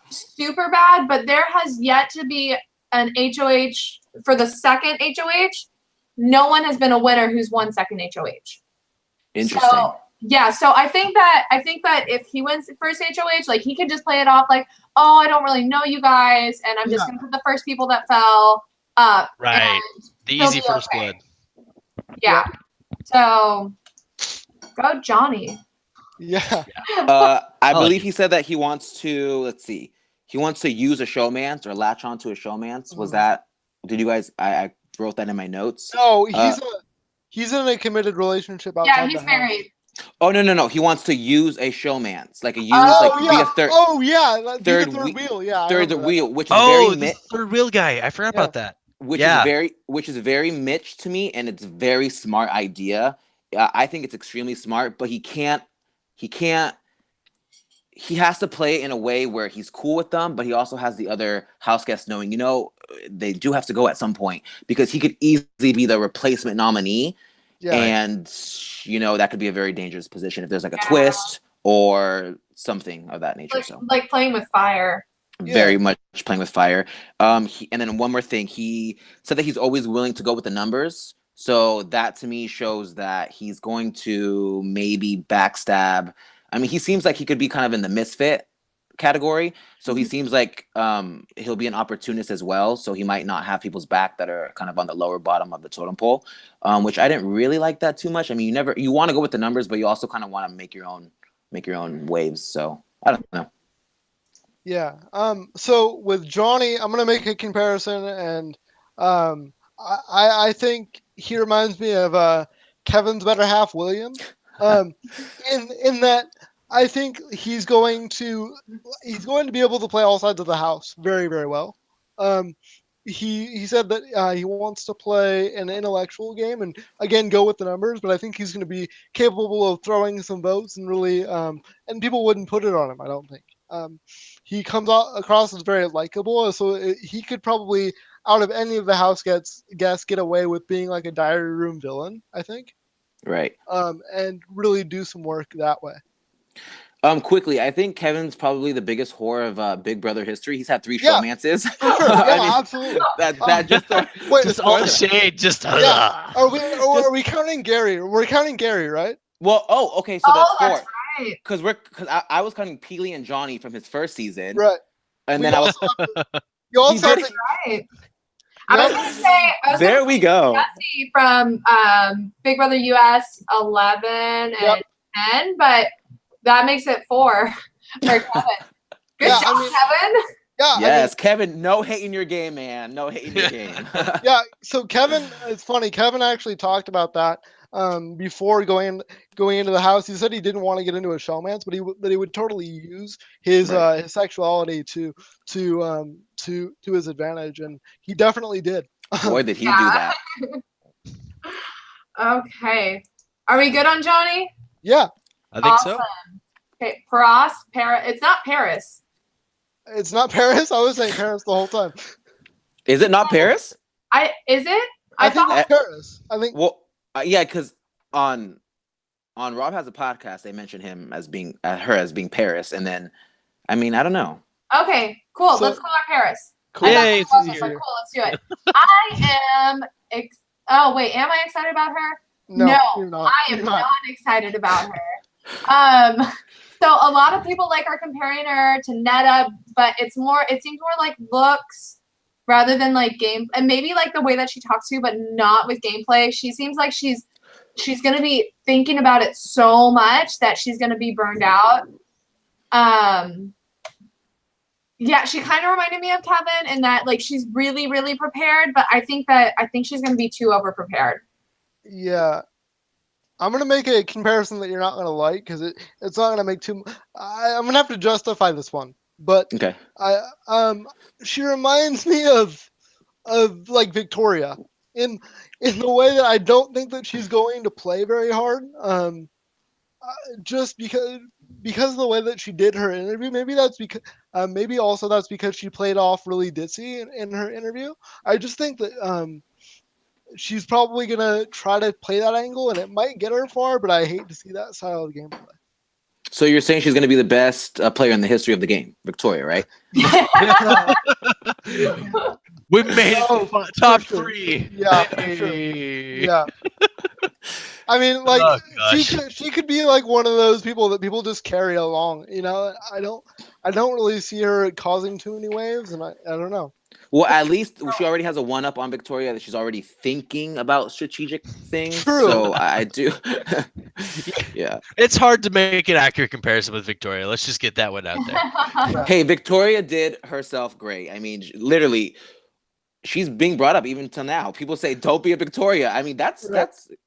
S1: super bad, but there has yet to be an HOH for the second HOH. No one has been a winner who's won second HOH.
S2: Interesting.
S1: So, yeah, so I think that if he wins the first HOH, like he could just play it off like, oh, I don't really know you guys, and I'm just gonna put the first people that fell up.
S4: Right. The easy
S1: be
S4: first
S1: okay.
S4: blood.
S1: Yeah. So go Johnny.
S3: Yeah.
S2: I believe he said that he wants to, let's see, he wants to use a showmance or latch onto a showmance. Was that, did you guys, I wrote that in my notes.
S3: No, he's in a committed relationship outside
S1: Yeah, he's
S3: the house.
S1: married.
S2: Oh, no. He wants to use a showmance. Like a use,
S3: Oh,
S2: be
S3: yeah.
S2: a third.
S3: Oh, yeah. Be the
S2: third
S3: third wheel. Yeah. I
S2: Third
S3: remember that.
S2: wheel, which is
S4: Oh,
S2: very
S4: the third wheel guy. I forgot about that.
S2: which is very Mitch to me, and it's a very smart idea. I think it's extremely smart, but he has to play in a way where he's cool with them, but he also has the other house guests knowing, they do have to go at some point, because he could easily be the replacement nominee.
S3: Yeah.
S2: And that could be a very dangerous position if there's like a twist or something of that nature.
S1: Like playing with fire.
S2: Very much playing with fire. And then one more thing, he said that he's always willing to go with the numbers. So that to me shows that he's going to maybe backstab. I mean, he seems like he could be kind of in the misfit category. So he seems like he'll be an opportunist as well. So he might not have people's back that are kind of on the lower bottom of the totem pole, which I didn't really like that too much. I mean, you want to go with the numbers, but you also kind of want to make your own waves. So I don't know.
S3: Yeah. So with Johnny, I'm gonna make a comparison, and I think he reminds me of Kevin's better half, William. In that I think he's going to be able to play all sides of the house very, very well. He said that he wants to play an intellectual game and again go with the numbers, but I think he's going to be capable of throwing some votes and really and people wouldn't put it on him, I don't think. He comes across as very likable, so he could probably, out of any of the house guests, get away with being like a diary room villain, I think.
S2: Right.
S3: And really do some work that way.
S2: Quickly, I think Kevin's probably the biggest whore of Big Brother history. He's had 3 showmances.
S3: For sure. Yeah, absolutely.
S2: That just
S3: wait,
S4: Just all the shade. Just
S3: yeah. Are we counting Gary? We're counting Gary, right?
S2: Well, okay, so that's 4.
S1: That's right.
S2: Because I was counting Peely and Johnny from his first season,
S3: Right.
S2: and then I was.
S3: You also have
S2: did
S3: to,
S1: Right. I was gonna say
S2: There we go.
S1: Jesse from Big Brother US 11 and 10, but that makes it 4 for Kevin. Good
S3: Yeah,
S1: job,
S3: I mean-
S1: Kevin.
S3: Yeah.
S2: Yes, Kevin, no hate in your game, man. No hate in your game.
S3: Yeah. So Kevin, it's funny. Kevin actually talked about that before going into the house. He said he didn't want to get into a showmance, but he would totally use his
S2: Right.
S3: his sexuality to his advantage, and he definitely did.
S2: Boy, did he do that.
S1: Okay. Are we good on Johnny?
S3: Yeah.
S4: I think
S1: Awesome.
S4: so.
S1: Okay, Paris. It's not Paris.
S3: It's not Paris. I was saying Paris the whole time.
S2: Is it not Paris?
S1: Is it?
S3: I think
S1: thought
S3: it's Paris. I think.
S2: Well, yeah, because on Rob Has a Podcast, they mentioned him as being her as being Paris, and then, I mean, I don't know.
S1: Okay, cool.
S3: So-
S1: Let's call her Paris.
S3: Cool.
S1: I thought
S4: Yay,
S1: that
S4: it's
S1: was
S4: easier.
S1: so cool. Let's do it. I am. Oh wait, am I excited about her?
S3: No, you're not.
S1: I am
S3: You're
S1: not excited about her. So a lot of people are comparing her to Netta, but it seems more like looks rather than game, and maybe the way that she talks to you, but not with gameplay. She seems like she's gonna be thinking about it so much that she's gonna be burned out. Yeah, she kind of reminded me of Kevin in that she's really, really prepared, but I think she's gonna be too over prepared.
S3: Yeah. I'm gonna make a comparison that you're not gonna like because it's not gonna make too. I'm gonna have to justify this one, but
S2: Okay.
S3: she reminds me of Victoria in the way that I don't think that she's going to play very hard. Just because of the way that she did her interview. Maybe that's because maybe also that's because she played off really ditzy in her interview. I just think that she's probably gonna try to play that angle, and it might get her far. But I hate to see that style of gameplay.
S2: So you're saying she's going to be the best player in the history of the game, Victoria, right?
S4: We made it
S3: Oh,
S4: to top
S3: for sure.
S4: 3.
S3: Yeah, for sure.
S4: Hey.
S3: Yeah. I mean,
S4: Oh, gosh.
S3: she could be one of those people that people just carry along. I don't really see her causing too many waves, and I don't know.
S2: Well, at least she already has a one-up on Victoria that she's already thinking about strategic things.
S3: True.
S2: So I do. Yeah.
S4: It's hard to make an accurate comparison with Victoria. Let's just get that one out there.
S2: Hey, Victoria did herself great. I mean, literally, she's being brought up even till now. People say, "Don't be a Victoria." I mean, that's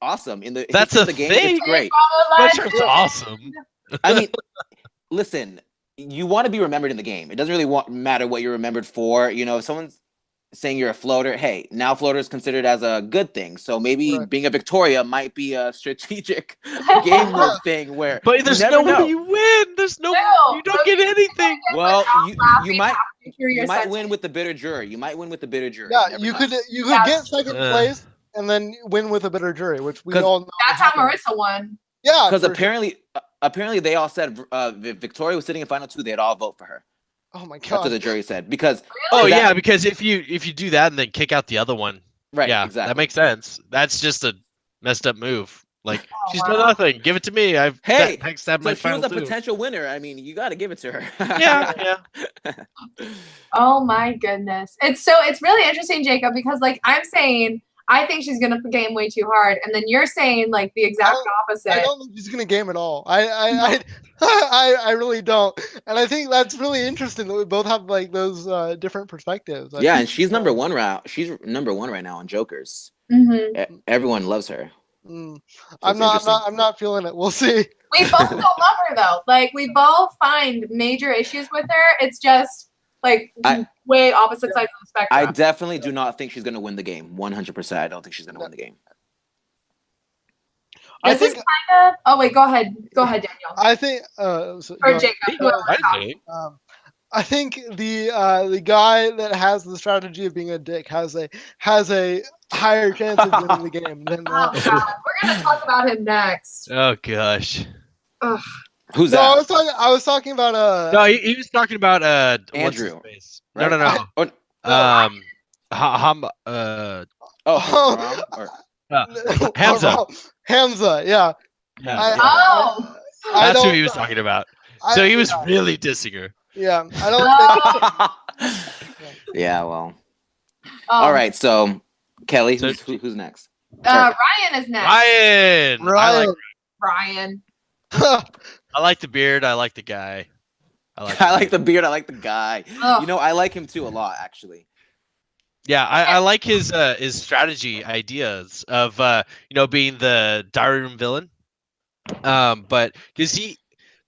S2: awesome. In the
S4: That's
S2: history of
S4: a
S2: the game,
S4: thing?
S2: it's great.
S4: That's just awesome.
S2: I mean, listen, you want to be remembered in the game. It doesn't really matter what you're remembered for. If someone's saying you're a floater, hey, now floater is considered as a good thing. So maybe being a Victoria might be a strategic game move thing where
S4: But there's
S2: you
S4: no
S2: never know.
S4: way you win. There's no, you don't get anything.
S2: Well, you might win with the bitter jury. You might win with the bitter jury.
S3: Yeah, you could get second
S4: Uh.
S3: place and then win with a bitter jury, which we all know.
S1: That's how Marissa won.
S3: Yeah,
S2: Because
S3: for sure.
S2: apparently they all said Victoria was sitting in final 2. They'd all vote for her.
S3: Oh my
S2: That's what
S3: god.
S2: the jury said. Because
S4: Oh
S2: that-
S4: yeah, because if you do that and then kick out the other one,
S2: right,
S4: yeah,
S2: exactly.
S4: that makes sense. That's just a messed up move. She's done
S1: wow.
S4: nothing. Give it to me. I've
S2: Hey,
S4: had
S2: so
S4: my
S2: she was
S4: final
S2: a
S4: 2.
S2: potential winner. I mean, you got to give it to her.
S4: Yeah.
S1: Oh my goodness. It's really interesting, Jacob, because I'm saying I think she's gonna game way too hard, and then you're saying the exact opposite.
S3: I don't think she's gonna game at all. I really don't, and I think that's really interesting that we both have those different perspectives.
S2: Yeah, and she's number 1 round. She's number 1 right now on Jokers.
S1: Mm-hmm.
S2: Everyone loves her.
S3: I'm not feeling it. We'll see.
S1: We both don't love her though. We both find major issues with her. It's just way opposite sides of the spectrum.
S2: I definitely do not think she's going to win the game. 100%. I don't think she's going to win the game.
S1: This is kind of. Oh wait, go ahead, Daniel.
S3: I think.
S1: Or Jacob.
S3: I think the guy that has the strategy of being a dick has a higher chance of winning the game than.
S1: Oh God, we're gonna talk about him next.
S4: Oh gosh.
S1: Ugh.
S2: Who's
S3: No,
S2: that?
S3: I was talking about
S4: No, he was talking about
S2: Andrew,
S4: what's his face?
S2: right?
S4: No. Hamza.
S3: Hamza, yeah.
S1: Oh.
S4: That's who he was talking about. So he was really dissing her.
S3: Yeah, I don't think.
S2: Yeah, well. All right, so Kelly, who's next?
S1: Ryan is next.
S4: Ryan.
S3: Ryan.
S1: Ryan.
S4: I like the beard. I like the guy.
S2: I like the beard. I like the guy.
S1: Ugh.
S2: You know, I like him too a lot, actually.
S4: Yeah, I like his strategy ideas of being the diary room villain. But because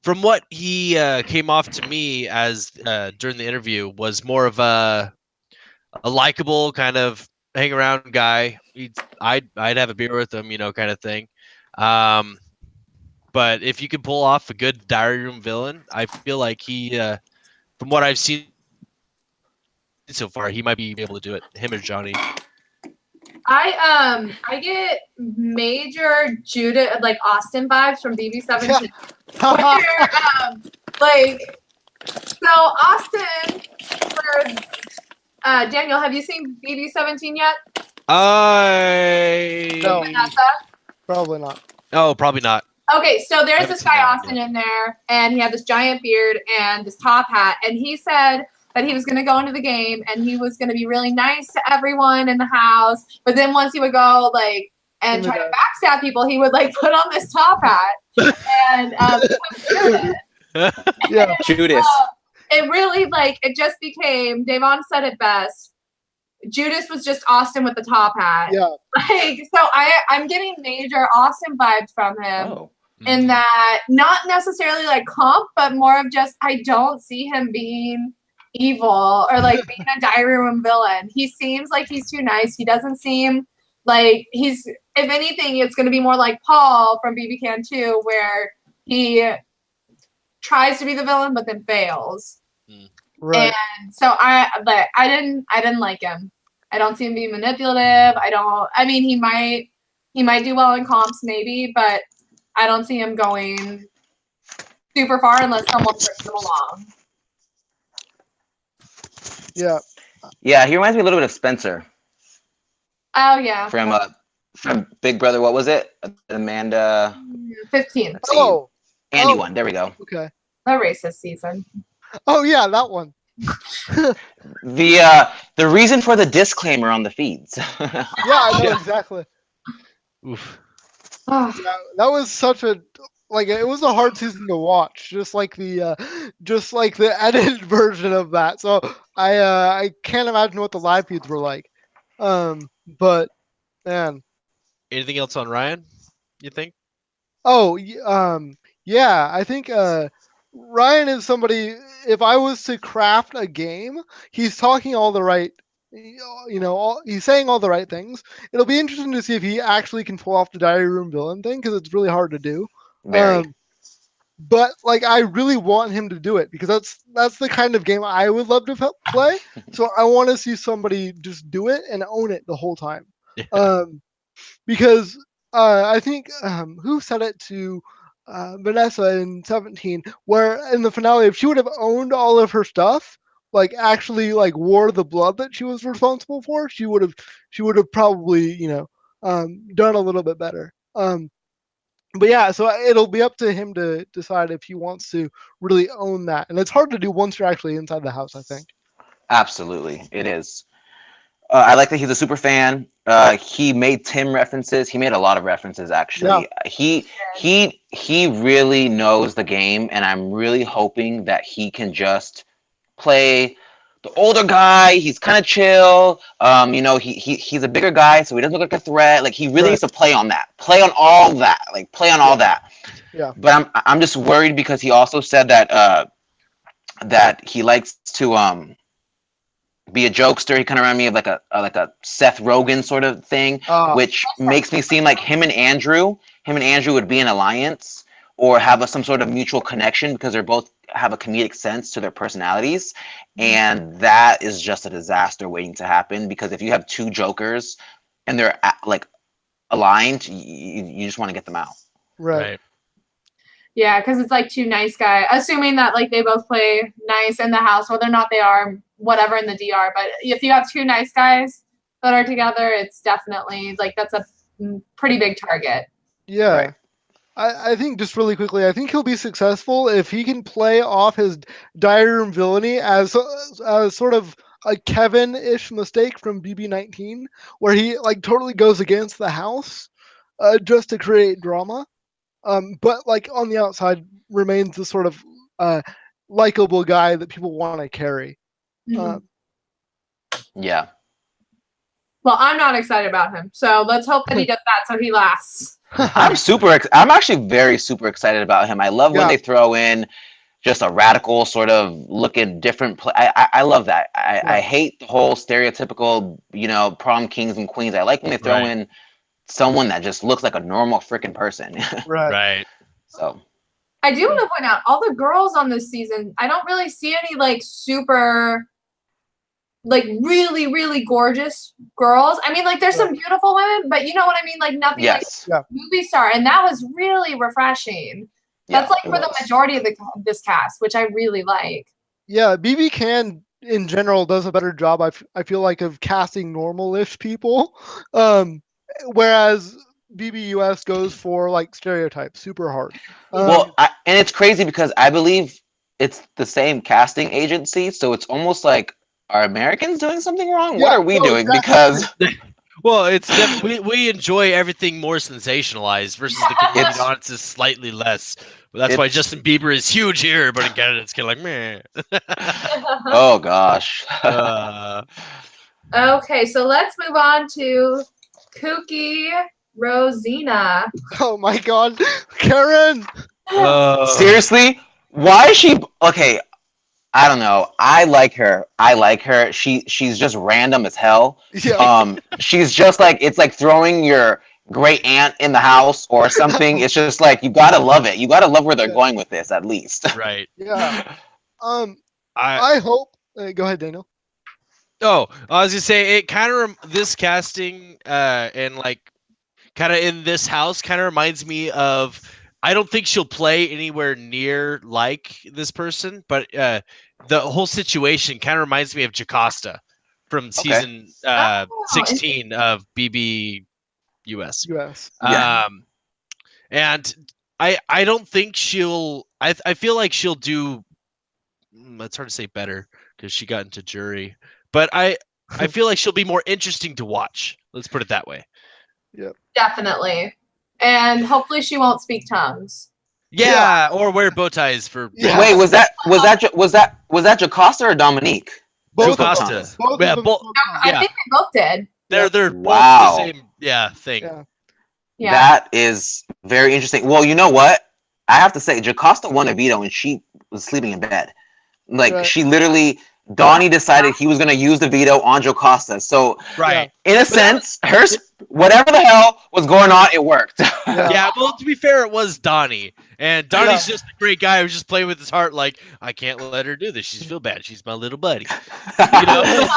S4: from what he came off to me as during the interview was more of a likable kind of hang around guy. I'd have a beer with him, kind of thing. But if you can pull off a good diary room villain, I feel like he, from what I've seen so far, he might be able to do it. Him or Johnny.
S1: I get major Judah like Austin vibes from BB17. Where, so Austin for Daniel, have you seen BB17 yet?
S3: No.
S1: Vanessa?
S3: Probably not.
S4: Oh, probably not.
S1: Okay, so there's
S4: Haven't
S1: this
S4: seen
S1: guy
S4: that one
S1: Austin in there, and he had this giant beard and this top hat, and he said that he was going to go into the game and he was going to be really nice to everyone in the house, but then once he would go like and try to backstab people, he would like put on this top hat and
S3: Yeah.
S2: Judas.
S1: it really like it just became. Davon said it best. Judas was just Austin with the top hat.
S3: Yeah.
S1: Like so, I'm getting major Austin vibes from him.
S2: Oh.
S1: In that, not necessarily like comp, but more of just I don't see him being evil or like being a diary room villain. He seems like he's too nice. He doesn't seem like he's. If anything, it's going to be more like Paul from BBCAN6, where he tries to be the villain but then fails.
S3: Right.
S1: And so I didn't like him. I don't see him being manipulative. I mean, he might do well in comps maybe, but I don't see him going super far unless someone brings him along.
S3: Yeah.
S2: Yeah, he reminds me a little bit of Spencer
S1: Oh yeah.
S2: from Big Brother. What was it? Amanda.
S1: 15.
S2: Let's see.
S3: Oh.
S2: Andy one. There we go.
S3: Okay.
S1: The racist season.
S3: Oh yeah, that one.
S2: The reason for the disclaimer on the feeds.
S3: Yeah, I know exactly.
S4: Oof.
S1: Oh,
S3: Yeah, that was such a it was a hard season to watch, just like the edited version of that. So I can't imagine what the live feeds were like. But man.
S4: Anything else on Ryan? You think?
S3: Oh, yeah, I think Ryan is somebody. If I was to craft a game, he's talking all the right, he's saying all the right things. It'll be interesting to see if he actually can pull off the diary room villain thing because it's really hard to do.
S2: Very.
S3: But like, I really want him to do it because that's the kind of game I would love to play. So I want to see somebody just do it and own it the whole time.
S4: Yeah.
S3: Because I think who said it to Vanessa in 17, where in the finale, if she would have owned all of her stuff, like actually like wore the blood that she was responsible for, she would have probably done a little bit better. But yeah, so it'll be up to him to decide if he wants to really own that, and it's hard to do once you're actually inside the house, I think.
S2: Absolutely, it is. I like that he's a super fan. He made Tim references. He made a lot of references, actually. Yeah. He really knows the game, and I'm really hoping that he can just play the older guy. He's kind of chill. He's a bigger guy, so he doesn't look like a threat. Like he really needs to play on that, play on all that, all that.
S3: Yeah.
S2: But I'm just worried because he also said that that he likes to be a jokester. He kind of reminded me of like a Seth Rogen sort of thing, which makes me seem like him and Andrew would be an alliance or have some sort of mutual connection because they're both have a comedic sense to their personalities, and that is just a disaster waiting to happen because if you have two jokers and they're like aligned, you just want to get them out.
S3: Right.
S1: Yeah, because it's like two nice guys, assuming that like they both play nice in the house, whether or not they are whatever in the DR. But if you have two nice guys that are together, it's definitely like that's a pretty big target.
S3: Yeah.
S2: Right.
S3: I think just really quickly, I think he'll be successful if he can play off his diary room villainy as sort of a Kevin-ish mistake from BB19, where he like totally goes against the house just to create drama. But like on the outside remains the sort of likable guy that people want to carry.
S1: Mhm.
S2: Yeah.
S1: Well, I'm not excited about him, so let's hope that he does that so he lasts.
S2: I'm actually very super excited about him. I love when
S3: Yeah.
S2: they throw in just a radical sort of looking different. I love that. I hate the whole stereotypical, prom kings and queens. I like when they throw in someone that just looks like a normal freaking person.
S4: Right.
S2: So
S1: I do want to point out all the girls on this season. I don't really see any like super, like really, really gorgeous girls. I mean, like there's some beautiful women, but you know what I mean? Like nothing
S2: yes.
S1: like movie star. And that was really refreshing. That's like for the majority of this cast, which I really like.
S3: Yeah, BBCAN in general does a better job, I feel like, of casting normal-ish people. Whereas BBUS goes for like stereotypes super hard.
S2: Well, and it's crazy because I believe it's the same casting agency, so it's almost like, are Americans doing something wrong? What are we doing? Because
S4: well, it's we enjoy everything more sensationalized versus the Canadian audience is slightly less. That's why Justin Bieber is huge here, but in Canada it's kind of like meh.
S2: Oh gosh.
S1: Okay, so let's move on to Kooky Rosina.
S3: Oh my God, Karen!
S2: Seriously, why is she okay? I don't know. I like her. She's just random as hell.
S3: Yeah.
S2: She's just like, it's like throwing your great aunt in the house or something. It's just like, you gotta love it. You gotta love where they're going with this, at least.
S4: Right.
S3: Yeah. I hope. Go ahead, Daniel.
S4: Oh, I was gonna say it kind of this casting and like kind of in this house kind of reminds me of. I don't think she'll play anywhere near like this person, but the whole situation kind of reminds me of Jocasta from season 16 of BBUS.
S3: US.
S4: And I don't think she'll. I feel like she'll do. It's hard to say better because she got into jury, but I feel like she'll be more interesting to watch. Let's put it that way.
S3: Yeah,
S1: definitely. And hopefully she won't speak tongues.
S4: Yeah, or wear bow ties for.
S2: Yeah. Wait, was that Jocasta or Dominique?
S3: Both
S4: Jocasta.
S1: I think they both did.
S4: They're both the same. Thing.
S1: Yeah.
S2: That is very interesting. Well, you know what? I have to say, Jocasta won a veto, and she was sleeping in bed. Like she literally. Donnie decided he was going to use the veto on Jocasta. So, in a sense, whatever the hell was going on, it worked.
S4: Yeah, well, to be fair, it was Donnie. And Donnie's just a great guy who's just playing with his heart like, I can't let her do this. She's feel bad. She's my little buddy. You know?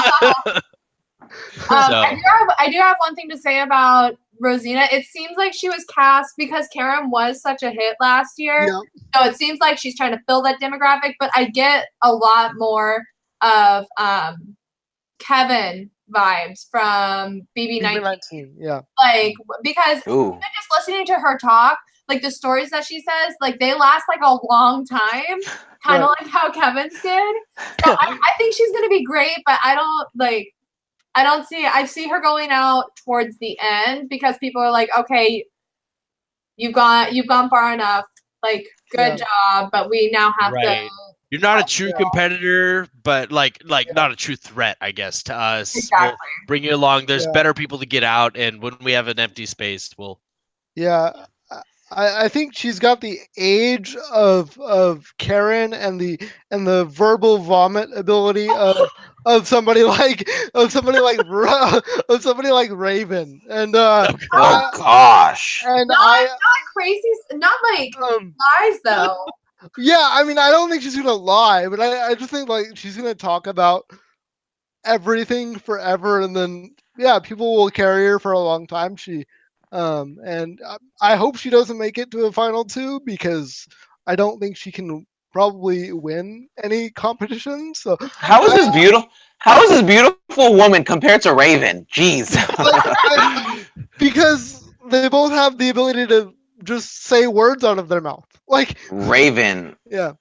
S1: I do have one thing to say about Rosina. It seems like she was cast because Karen was such a hit last year.
S3: Yeah.
S1: So it seems like she's trying to fill that demographic. But I get a lot more of Kevin vibes from BB19.
S3: Yeah.
S1: Like, because even just listening to her talk, like the stories that she says, like they last like a long time, kind of like how Kevin's did. So I think she's gonna be great, but I see her going out towards the end because people are like, okay, you've gone far enough, like good job, but we now have to.
S4: You're not a true competitor, but like not a true threat, I guess, to us.
S1: Exactly.
S4: We'll bring you along. There's better people to get out, and when we have an empty space, we'll.
S3: Yeah, I think she's got the age of Karen and the verbal vomit ability of somebody like Raven. And
S2: gosh.
S3: And
S1: not crazy, not like lies though.
S3: Yeah, I mean, I don't think she's gonna lie, but I just think like she's gonna talk about everything forever, and then people will carry her for a long time. And I hope she doesn't make it to a final two because I don't think she can probably win any competition. So
S2: how is this beautiful woman compared to Raven? Jeez.
S3: Because they both have the ability to just say words out of their mouth. Like
S2: Raven.
S3: Yeah.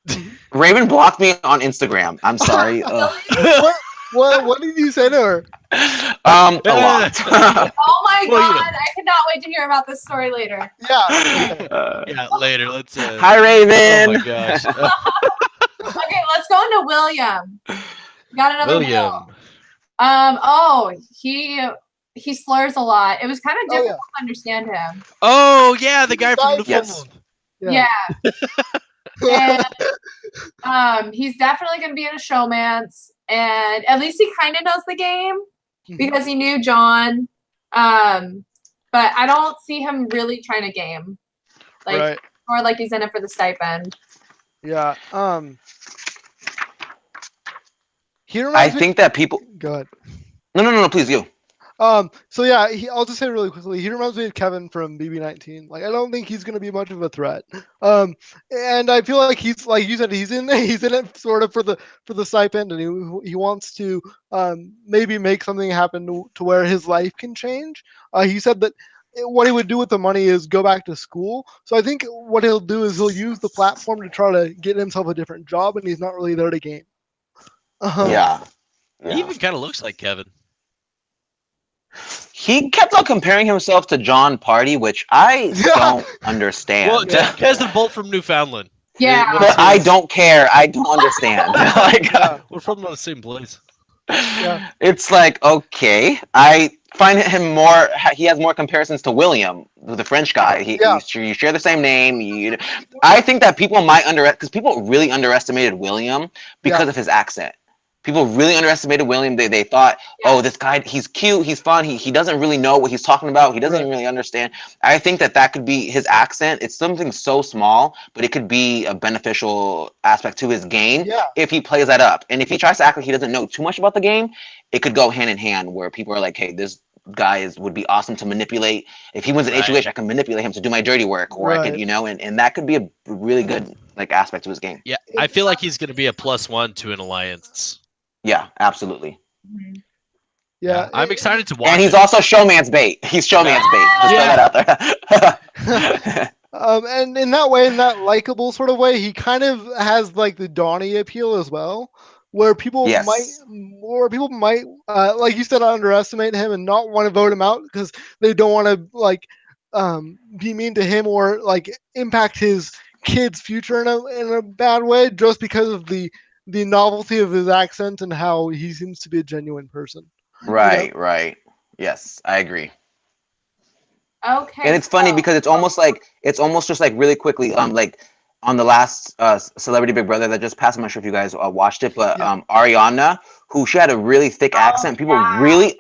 S2: Raven blocked me on Instagram. I'm sorry.
S3: What did you say to her?
S2: A lot.
S1: Oh my god! I cannot wait to hear about this story later.
S3: Yeah.
S4: Later. Let's.
S2: Hi, Raven.
S4: Oh my gosh.
S1: Okay, let's go into William. Got another
S4: William.
S1: Will. He slurs a lot. It was kind of difficult to understand him.
S4: Oh yeah, the guy from
S2: Yes.
S4: Newfoundland.
S1: Yeah. And he's definitely going to be in a showmance, and at least he kind of knows the game because he knew John. But I don't see him really trying to game, like or like he's in it for the stipend.
S3: Yeah.
S2: I think that people.
S3: Go ahead.
S2: No. Please, you.
S3: So yeah, I'll just say really quickly. He reminds me of Kevin from BB19. Like I don't think he's gonna be much of a threat. And I feel like he's like you said, he's in it sort of for the stipend, and he wants to maybe make something happen to where his life can change. He said that what he would do with the money is go back to school. So I think what he'll do is he'll use the platform to try to get himself a different job, and he's not really there to game.
S2: Yeah.
S4: He even kind of looks like Kevin.
S2: He kept on comparing himself to John Party, which I don't understand.
S4: Well, because they're both from Newfoundland.
S1: Yeah.
S2: But I don't care. I don't understand.
S4: We're from the same place.
S3: Yeah.
S2: It's like, okay. I find him more, he has more comparisons to William, the French guy. You share the same name. I think that people might because people really underestimated William because of his accent. People really underestimated William. They thought, oh, this guy, he's cute, he's fun, he doesn't really know what he's talking about, he doesn't really understand. I think that could be his accent. It's something so small, but it could be a beneficial aspect to his game if he plays that up. And if he tries to act like he doesn't know too much about the game, it could go hand in hand where people are like, hey, this guy would be awesome to manipulate. If he wins an HOH, I can manipulate him to do my dirty work, or I could, and that could be a really good aspect to his game.
S4: Yeah, I feel like he's going to be a +1 to an alliance.
S2: Yeah, absolutely.
S3: Yeah,
S4: I'm excited to watch.
S2: And he's also showman's bait. He's showman's bait. Just throw that out there.
S3: And in that way, in that likable sort of way, he kind of has like the Donnie appeal as well, where people might, like you said, underestimate him and not want to vote him out because they don't want to like be mean to him or like impact his kid's future in a bad way just because of the novelty of his accent and how he seems to be a genuine person.
S2: Right. Yes, I agree.
S1: Okay.
S2: And it's funny because it's almost just like really quickly, like on the last Celebrity Big Brother that just passed. I'm not sure if you guys watched it, but Ariana, who she had a really thick accent. People really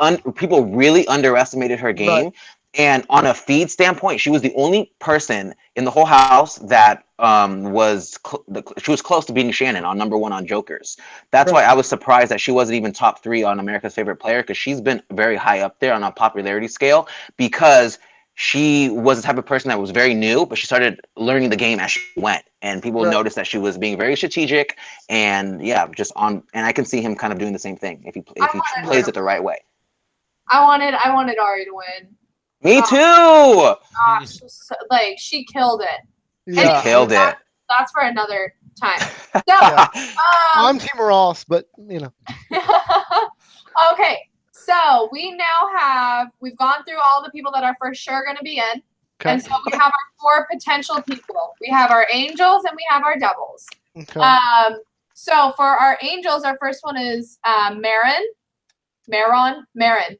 S2: underestimated her game. And on a feed standpoint, she was the only person in the whole house that she was close to beating Shannon on #1 on Jokers. That's why I was surprised that she wasn't even top 3 on America's Favorite Player, because she's been very high up there on a popularity scale, because she was the type of person that was very new, but she started learning the game as she went, and people noticed that she was being very strategic, and and I can see him kind of doing the same thing if he plays it the right way.
S1: I wanted Ari to win.
S2: Me too.
S1: Gosh, like she killed it.
S3: Yeah.
S2: She killed it.
S1: That's for another time. So,
S3: I'm Team Ross, but you know.
S1: Okay, so we've gone through all the people that are for sure going to be in, and so we have our 4 potential people. We have our angels and we have our doubles.
S3: Okay.
S1: So for our angels, our first one is Marin,
S3: I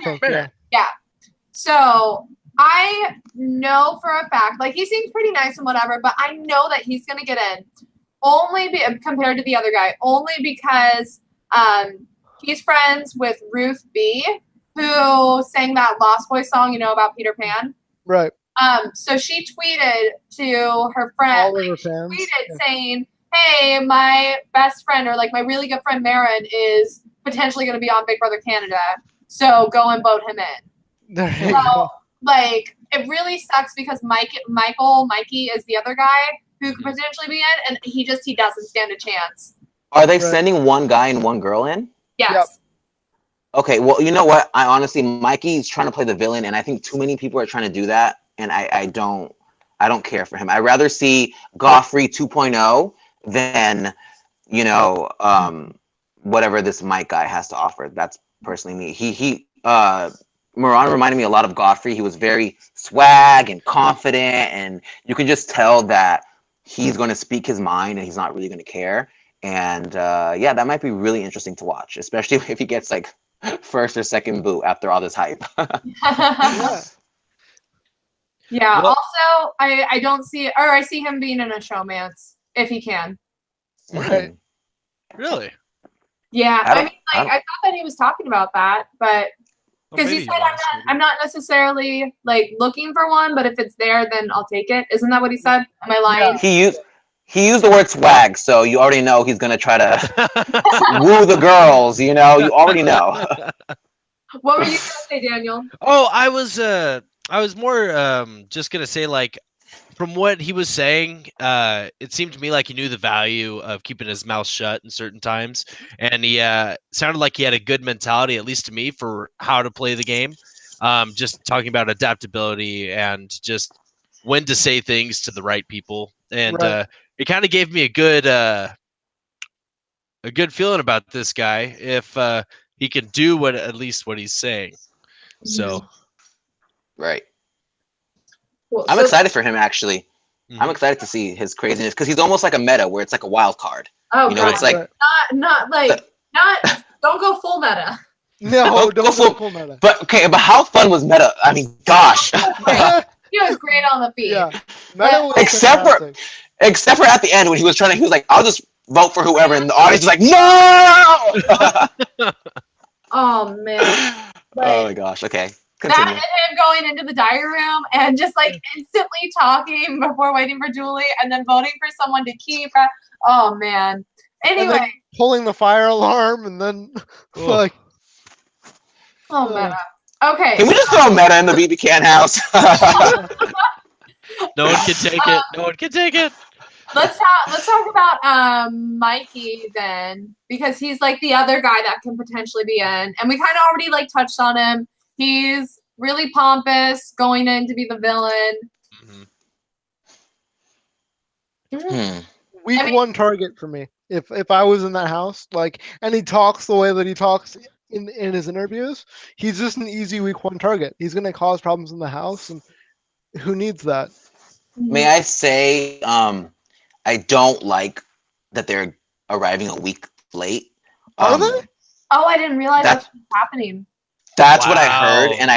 S3: think.
S1: Yeah. So I know for a fact, like he seems pretty nice and whatever, but I know that he's going to get in compared to the other guy, only because he's friends with Ruth B, who sang that Lost Boys song, about Peter Pan.
S3: Right.
S1: So she tweeted to her friend, saying, hey, my best friend, or like my really good friend Marin, is potentially going to be on Big Brother Canada, so go and vote him in.
S3: There you go.
S1: Like, it really sucks because Mikey is the other guy who could potentially be in, and he doesn't stand a chance.
S2: Are they sending one guy and one girl in?
S1: Yes.
S3: Yep.
S2: Okay, well, you know what? I honestly, Mikey's trying to play the villain, and I think too many people are trying to do that, and I don't care for him. I'd rather see Goffrey 2.0 than, whatever this Mike guy has to offer. That's personally me. Moran reminded me a lot of Godfrey. He was very swag and confident, and you can just tell that he's going to speak his mind and he's not really going to care. And yeah, that might be really interesting to watch, especially if he gets like first or second boot after all this hype.
S3: Yeah.
S1: Yeah.
S4: Well-
S1: Also, I don't see, or I see him being in a showmance if he can.
S3: Right.
S4: Really?
S1: Yeah.
S2: I
S1: I
S2: don't-
S1: mean,
S2: I
S1: like
S2: don't-
S1: I thought that he was talking about that, but
S4: Well,
S1: because he
S4: maybe
S1: said
S4: was, maybe.
S1: I'm not necessarily like looking for one, but if it's there, then I'll take it. Isn't that what he said? Am I lying?
S2: He used the word swag, so you already know he's gonna try to woo the girls. You know, you already know.
S1: What were you gonna say, Daniel?
S4: Oh, I was more just gonna say, like, from what he was saying, it seemed to me like he knew the value of keeping his mouth shut in certain times, and he sounded like he had a good mentality, at least to me, for how to play the game. Just talking about adaptability and just when to say things to the right people, and
S3: Right.
S4: it kind of gave me a good feeling about this guy if he can do what at least what he's saying. So
S2: Right.
S1: Cool.
S2: I'm
S1: So,
S2: excited for him actually. I'm
S4: mhm.
S2: excited to see his craziness because he's almost like a meta where it's like a wild card.
S1: oh
S2: You know,
S1: god,
S2: it's like,
S3: Right.
S1: not like not. Don't go full meta.
S3: No,
S2: Go
S3: don't
S2: full-
S3: go full meta.
S2: but okay, but how fun was meta? I mean, gosh.
S1: He was great on the feed.
S3: Yeah. Meta was
S2: Except for-
S3: fantastic.
S2: Except for at the end when he was like, I'll just vote for whoever, and the audience was like, no.
S1: Oh man.
S2: Oh my gosh. Okay,
S1: That
S2: continue.
S1: and him going into the diary room and just like instantly talking before waiting for Julie and then voting for someone to keep. Oh man.
S3: And
S1: Anyway,
S3: then pulling the fire alarm and then
S4: Oh.
S3: like
S1: oh meta. Okay.
S2: Can we just throw meta in the BBCAN house?
S4: No one can take it. No one can take it.
S1: Let's talk about Mikey then, because he's like the other guy that can potentially be in, and we kind of already like touched on him. He's really pompous, going in to be the villain.
S2: Hmm.
S3: week
S1: I mean-
S3: one target for me. If I was in that house, like, and he talks the way that he talks in his interviews, he's just an easy week one target. He's gonna cause problems in the house, and who needs that?
S2: May I say, I don't like that they're arriving a week late.
S3: Are they?
S1: Oh, I didn't realize
S2: That's-
S1: that's what's happening.
S2: That's what I heard,
S4: Wow.
S2: and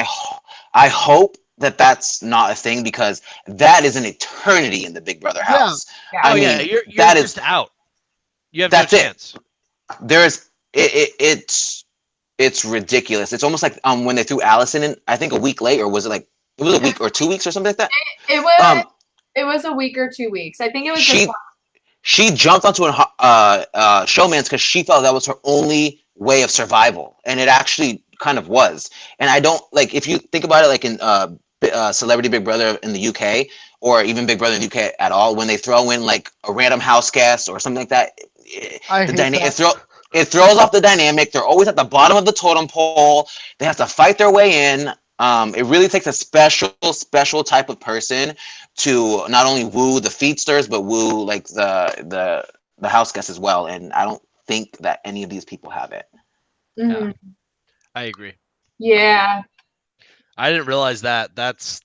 S2: I hope that that's not a thing because that is an eternity in the Big Brother
S3: Yeah.
S2: house.
S1: Yeah.
S2: I
S4: Oh yeah,
S2: mean,
S4: you're
S2: that is-
S4: just out. You have
S2: That's
S4: no
S2: it.
S4: chance.
S2: It's ridiculous. It's almost like when they threw Allison in, I think a week late, or was it like it was a week or 2 weeks or something like that.
S1: It was
S2: Um,
S1: it was a week or 2 weeks. I think it was
S2: she
S1: just
S2: she jumped onto a showman's because she felt that was her only way of survival, and it actually kind of was. And I don't like if you think about it, like in Celebrity Big Brother in the UK, or even Big Brother in the UK at all, when they throw in like a random house guest or something like that,
S3: I hate that.
S2: it throws off the dynamic. They're always at the bottom of the totem pole. They have to fight their way in. It really takes a special type of person to not only woo the feedsters, but woo like the house guests as well. And I don't think that any of these people have it.
S1: Mhm.
S4: I agree.
S1: Yeah.
S4: I didn't realize that. That's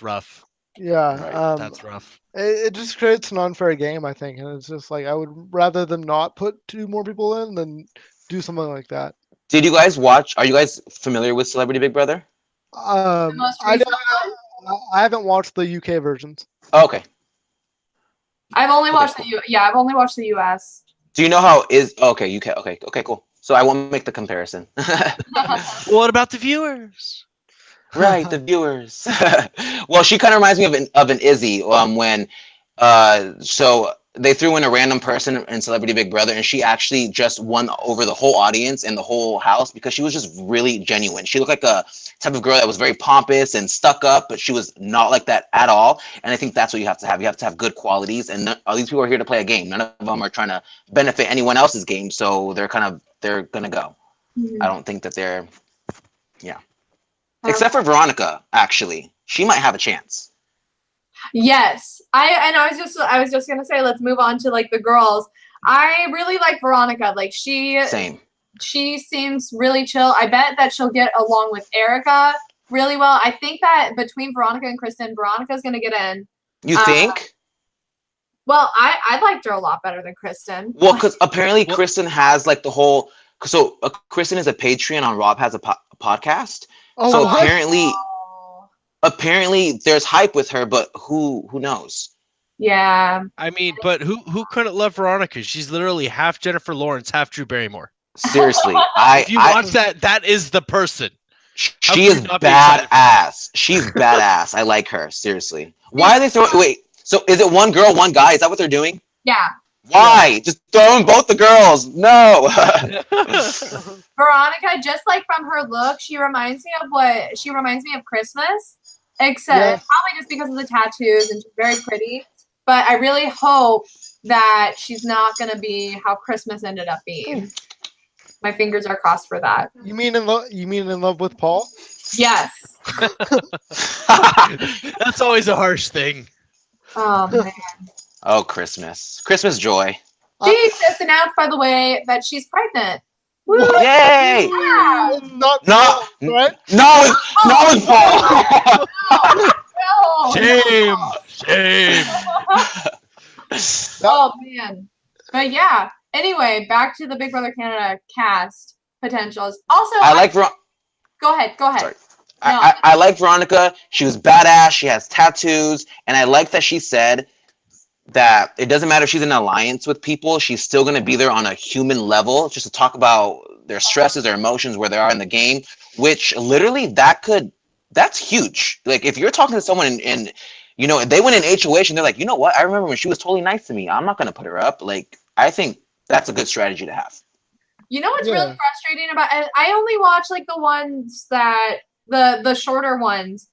S4: rough.
S3: Yeah.
S2: Right,
S4: That's rough.
S3: It just creates an unfair game, I think, and it's just like I would rather them not put two more people in than do something like that.
S2: Did you guys watch? Are you guys familiar with Celebrity Big Brother?
S1: The most
S3: I,
S1: recent
S3: don't- I haven't watched the UK versions.
S2: Oh, okay.
S1: I've only
S2: Okay,
S1: watched
S2: cool.
S1: I've only watched the US.
S2: Do you know how is? Okay, UK. Okay, cool. So I won't make the comparison.
S4: What about the viewers?
S2: Right, the viewers. Well, she kind of reminds me of an Izzy when so they threw in a random person in Celebrity Big Brother, and she actually just won over the whole audience and the whole house because she was just really genuine. She looked like a type of girl that was very pompous and stuck up, but she was not like that at all. And I think that's what you have to have. You have to have good qualities, and all these people are here to play a game. None of them are trying to benefit anyone else's game, so they're gonna go. I don't think that they're except for Veronica, actually. She might have a chance.
S1: Yes. I was just gonna say, let's move on to like the girls. I really like Veronica. Like
S2: Same.
S1: she seems really chill. I bet that she'll get along with Erica really well. I think that between Veronica and Kristen, Veronica's gonna get in.
S2: You think?
S1: Well, I liked her a lot better than Kristen.
S2: Well, because apparently
S4: Well-
S2: Kristen has like the whole. So Kristen is a Patreon on Rob has a podcast.
S3: Oh,
S2: So
S3: what?
S2: apparently there's hype with her, but who knows?
S1: Yeah.
S4: I mean, but who couldn't love Veronica? She's literally half Jennifer Lawrence, half Drew Barrymore.
S2: Seriously,
S4: If you watch that is the person. How
S2: she
S4: could
S2: is
S4: you not be excited for that?
S2: badass. She's badass. I like her. Seriously. Why are they throwing? Wait. So is it one girl, one guy? Is that what they're doing?
S1: Yeah.
S2: Why? Just throw in both the girls. No.
S1: Veronica, just like from her look, she reminds me of Christmas, except
S3: Yes.
S1: probably just because of the tattoos and she's very pretty. But I really hope that she's not gonna be how Christmas ended up being. My fingers are crossed for that.
S3: You mean in love with Paul?
S1: Yes.
S4: That's always a harsh thing.
S1: Oh man.
S2: Oh, Christmas joy.
S1: She just announced, by the way, that she's pregnant. Woo!
S2: Yay!
S1: Yeah.
S3: Not
S2: No,
S3: right?
S2: no, with Paul.
S1: No.
S4: Shame. Shame.
S1: Oh man. But yeah. Anyway, back to the Big Brother Canada cast potentials. Also,
S2: I like Ver-
S1: Go ahead.
S2: Sorry.
S1: No.
S2: I like Veronica. She was badass. She has tattoos, and I like that she said that it doesn't matter if she's in an alliance with people. She's still going to be there on a human level, just to talk about their stresses, their emotions, where they are in the game. Which literally that's huge. Like if you're talking to someone and you know they went in HOH and they're like, you know what? I remember when she was totally nice to me. I'm not going to put her up. Like I think that's a good strategy to have.
S1: You know what's
S3: Yeah.
S1: really frustrating about it? I only watch like the ones that the shorter ones.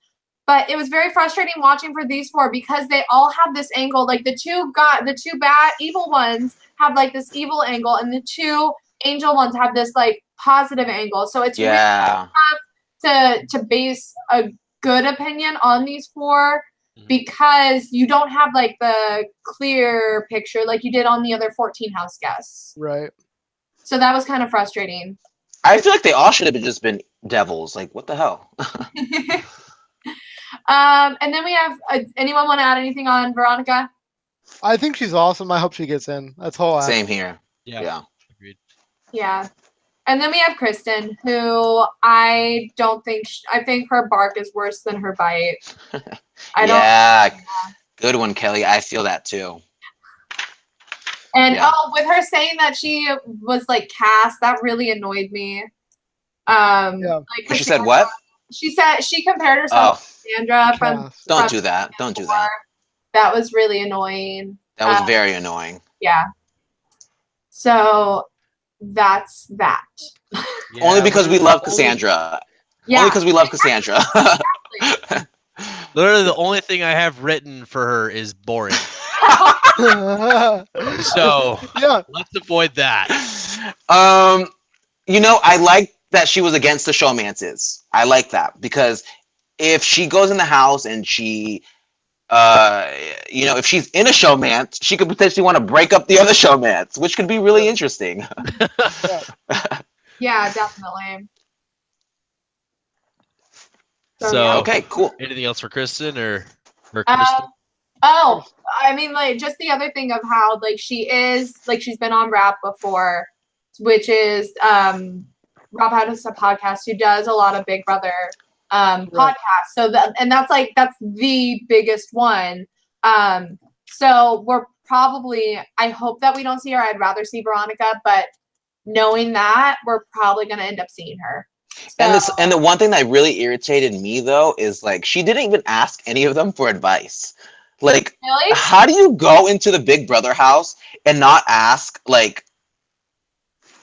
S1: But it was very frustrating watching for these four because they all have this angle. Like the two bad evil ones have like this evil angle, and the two angel ones have this like positive angle. So it's really tough to base a good opinion on these four because you don't have like the clear picture like you did on the other 14 house guests.
S3: Right.
S1: So that was kind of frustrating.
S2: I feel like they all should have just been devils. Like what the hell?
S1: And then we have anyone want to add anything on Veronica?
S3: I think she's awesome. I hope she gets in. That's all.
S2: Same here.
S4: Yeah.
S2: Yeah.
S4: Agreed.
S1: Yeah. And then we have Kristen, who I don't think I think her bark is worse than her bite.
S2: Yeah. Good one, Kelly. I feel that too.
S1: And
S2: Yeah.
S1: with her saying that she was like cast, that really annoyed me.
S3: Yeah.
S1: Like
S2: She said what?
S1: She said she compared herself to Sandra from
S3: Cast.
S2: Don't
S1: from
S2: do that. Don't do that.
S1: That was really annoying.
S2: That was very annoying.
S1: Yeah. So that's that.
S4: Yeah,
S2: Only because we
S4: literally-
S2: love Cassandra.
S1: Yeah.
S2: Only because we love Cassandra.
S1: Exactly.
S4: Literally, the only thing I have written for her is boring. So
S3: Yeah.
S4: let's avoid that.
S2: You know, I like that she was against the showmances. I like that because if she goes in the house and she, you know, if she's in a showmance, she could potentially want to break up the other showmance, which could be really interesting.
S1: Yeah, definitely.
S4: So,
S2: Okay, cool.
S4: anything else for Kristen or Kristen?
S1: Oh, I mean, like, just the other thing of how, like, she's been on Rap before, which is, Rob has a podcast who does a lot of Big Brother, podcasts. So that's the biggest one. So we're probably, I hope that we don't see her. I'd rather see Veronica, but knowing that, we're probably going to end up seeing her. So,
S2: And the one thing that really irritated me though is like she didn't even ask any of them for advice. Like,
S1: really?
S2: how do you go into the Big Brother house and not ask like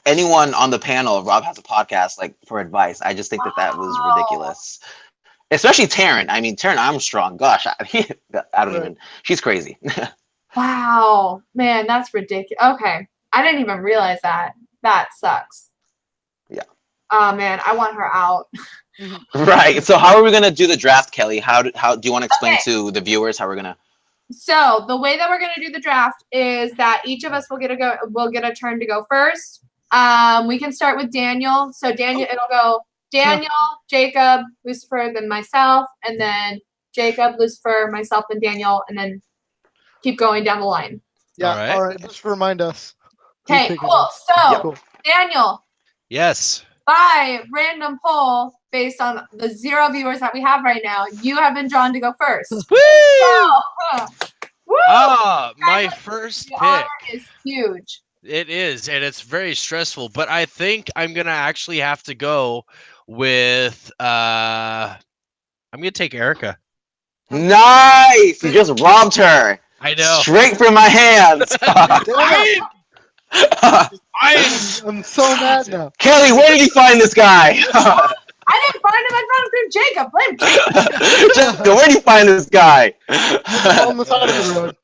S2: anyone on the panel? Rob has a podcast like for advice. I just think that was
S1: Wow.
S2: ridiculous, especially Taryn. I mean, Taryn Armstrong. Gosh, I don't even. She's crazy.
S1: Wow, man, that's ridiculous. Okay, I didn't even realize that. That sucks.
S2: Yeah.
S1: Oh man, I want her out.
S2: Right. So how are we gonna do the draft, Kelly? How do you want to explain
S1: Okay.
S2: to the viewers how we're gonna?
S1: So the way that we're gonna do the draft is that each of us will get a turn to go first. We can start with Daniel. So Daniel, it'll go Daniel, Jacob, Lucifer, then myself, and then Jacob, Lucifer, myself, then Daniel, and then keep going down the line.
S3: Yeah. All right. Just remind us. who's
S1: Okay,
S3: picking
S1: cool.
S3: who.
S1: So,
S3: Cool.
S1: Daniel,
S4: Yes.
S1: by random poll, based on the 0 viewers that we have right now, you have been drawn to go first.
S4: Woo!
S1: So, woo!
S4: My first
S1: The honor
S4: pick.
S1: is huge.
S4: It is, and it's very stressful. But I think I'm gonna actually have to go with. I'm gonna take Erica.
S2: Nice! You just robbed her.
S4: I know.
S2: Straight from my hands.
S3: Damn it. I'm so mad now.
S2: Kelly, where did you find this guy?
S1: I didn't find him. I found him through Jacob. Blame Jacob.
S2: Jessica, where did you find this guy?
S3: On the side of the road.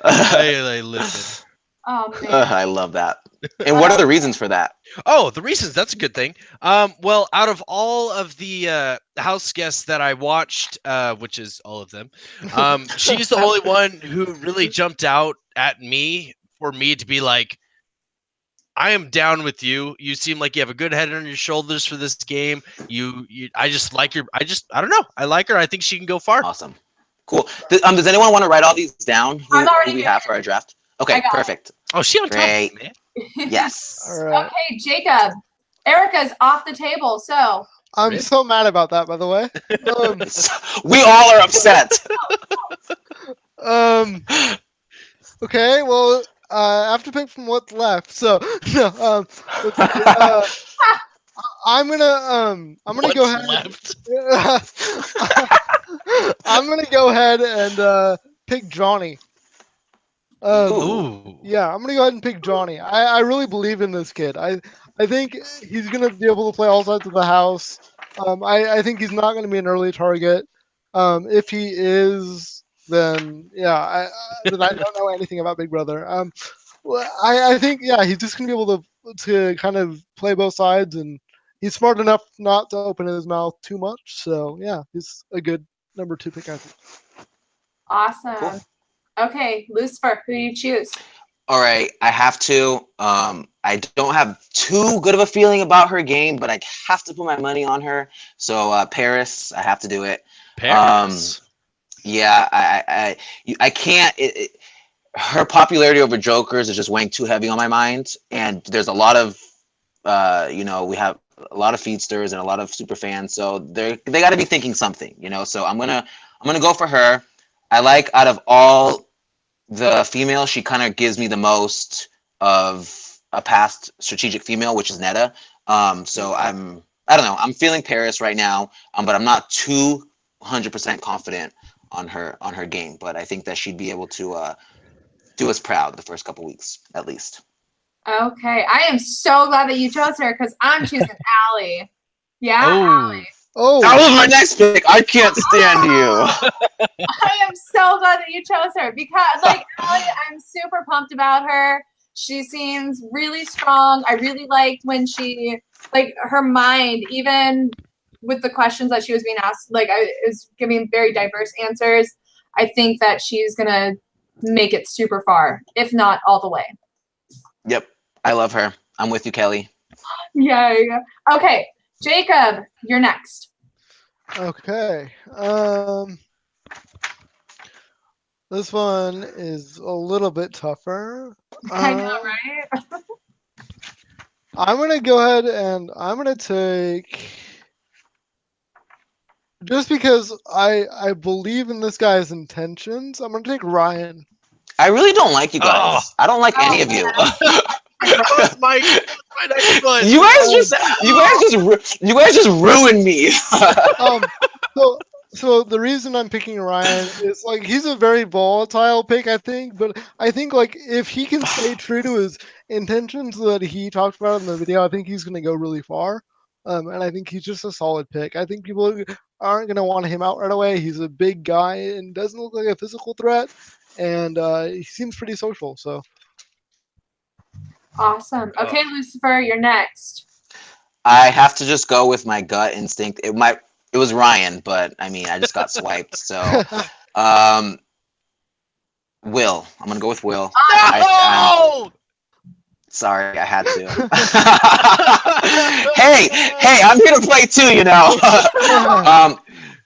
S4: I live
S1: Oh, man.
S2: I love that. And what are the reasons for that?
S4: Oh, the reasons, that's a good thing. Well, out of all of the house guests that I watched, which is all of them, she's the only one who really jumped out at me for me to be like, I am down with you. You seem like you have a good head on your shoulders for this game. I just like your. I don't know. I like her. I think she can go far.
S2: Awesome. Cool. Does anyone want to write all these down?
S1: I'm already
S2: who we have for our draft? Okay, perfect.
S4: Oh, she on top of
S2: Great.
S4: it, man.
S2: Yes.
S3: All right.
S1: Okay, Jacob. Erica's off the table, so.
S3: I'm so mad about that, by the way.
S2: We all are upset.
S3: Okay, well, I have to pick from what's left. So, no, I'm gonna go
S4: What's
S3: ahead.
S4: left?
S3: I'm gonna go ahead and pick Johnny.
S4: Ooh.
S3: Yeah, I'm gonna go ahead and pick Johnny. I really believe in this kid. I think he's gonna be able to play all sides of the house. I think he's not gonna be an early target. If he is, then yeah, then I don't know anything about Big Brother. Well, I think he's just gonna be able to kind of play both sides, and he's smart enough not to open his mouth too much. So yeah, he's a good number 2 pick, I think.
S1: Awesome.
S2: Cool.
S1: Okay, Lucifer, who do you choose?
S2: All right, I have to. I don't have too good of a feeling about her game, but I have to put my money on her. So Paris, I have to do it.
S4: Paris.
S2: Yeah, I can't. Her popularity over Jokers is just weighing too heavy on my mind, and there's a lot of, we have a lot of feedsters and a lot of super fans, so they got to be thinking something, So I'm gonna go for her. I like, out of all the females, she kind of gives me the most of a past strategic female, which is Netta. So I don't know. I'm feeling Paris right now, but I'm not 200% confident on her game. But I think that she'd be able to do us proud the first couple weeks, at least.
S1: Okay, I am so glad that you chose her because I'm choosing Allie. Yeah,
S4: Oh.
S1: Allie.
S3: Oh,
S2: That was my next pick. I can't stand you.
S1: I am so glad that you chose her because, Allie, I'm super pumped about her. She seems really strong. I really liked when she, her mind, even with the questions that she was being asked, is giving very diverse answers. I think that she's gonna make it super far, if not all the way.
S2: Yep, I love her. I'm with you, Kelly.
S1: Yay. Okay, Jacob, you're next.
S3: okay. This one is a little bit tougher.
S1: I know, right?
S3: I'm gonna go ahead and I'm gonna take, just because I believe in this guy's intentions, I'm gonna take Ryan.
S2: I really don't like you guys.
S4: Oh.
S2: I don't like any of you.
S4: That's my next one.
S2: You guys just ruined me.
S3: So the reason I'm picking Ryan is he's a very volatile pick, I think, but I think if he can stay true to his intentions that he talked about in the video, I think he's gonna go really far. And I think he's just a solid pick. I think people aren't gonna want him out right away. He's a big guy and doesn't look like a physical threat, and he seems pretty social. So
S1: Awesome. Okay, Lucifer, you're next.
S2: I have to just go with my gut instinct. It was Ryan, but I mean, I just got swiped. So, Will. I'm gonna go with Will.
S4: No!
S2: Sorry, I had to. hey, I'm here to play too.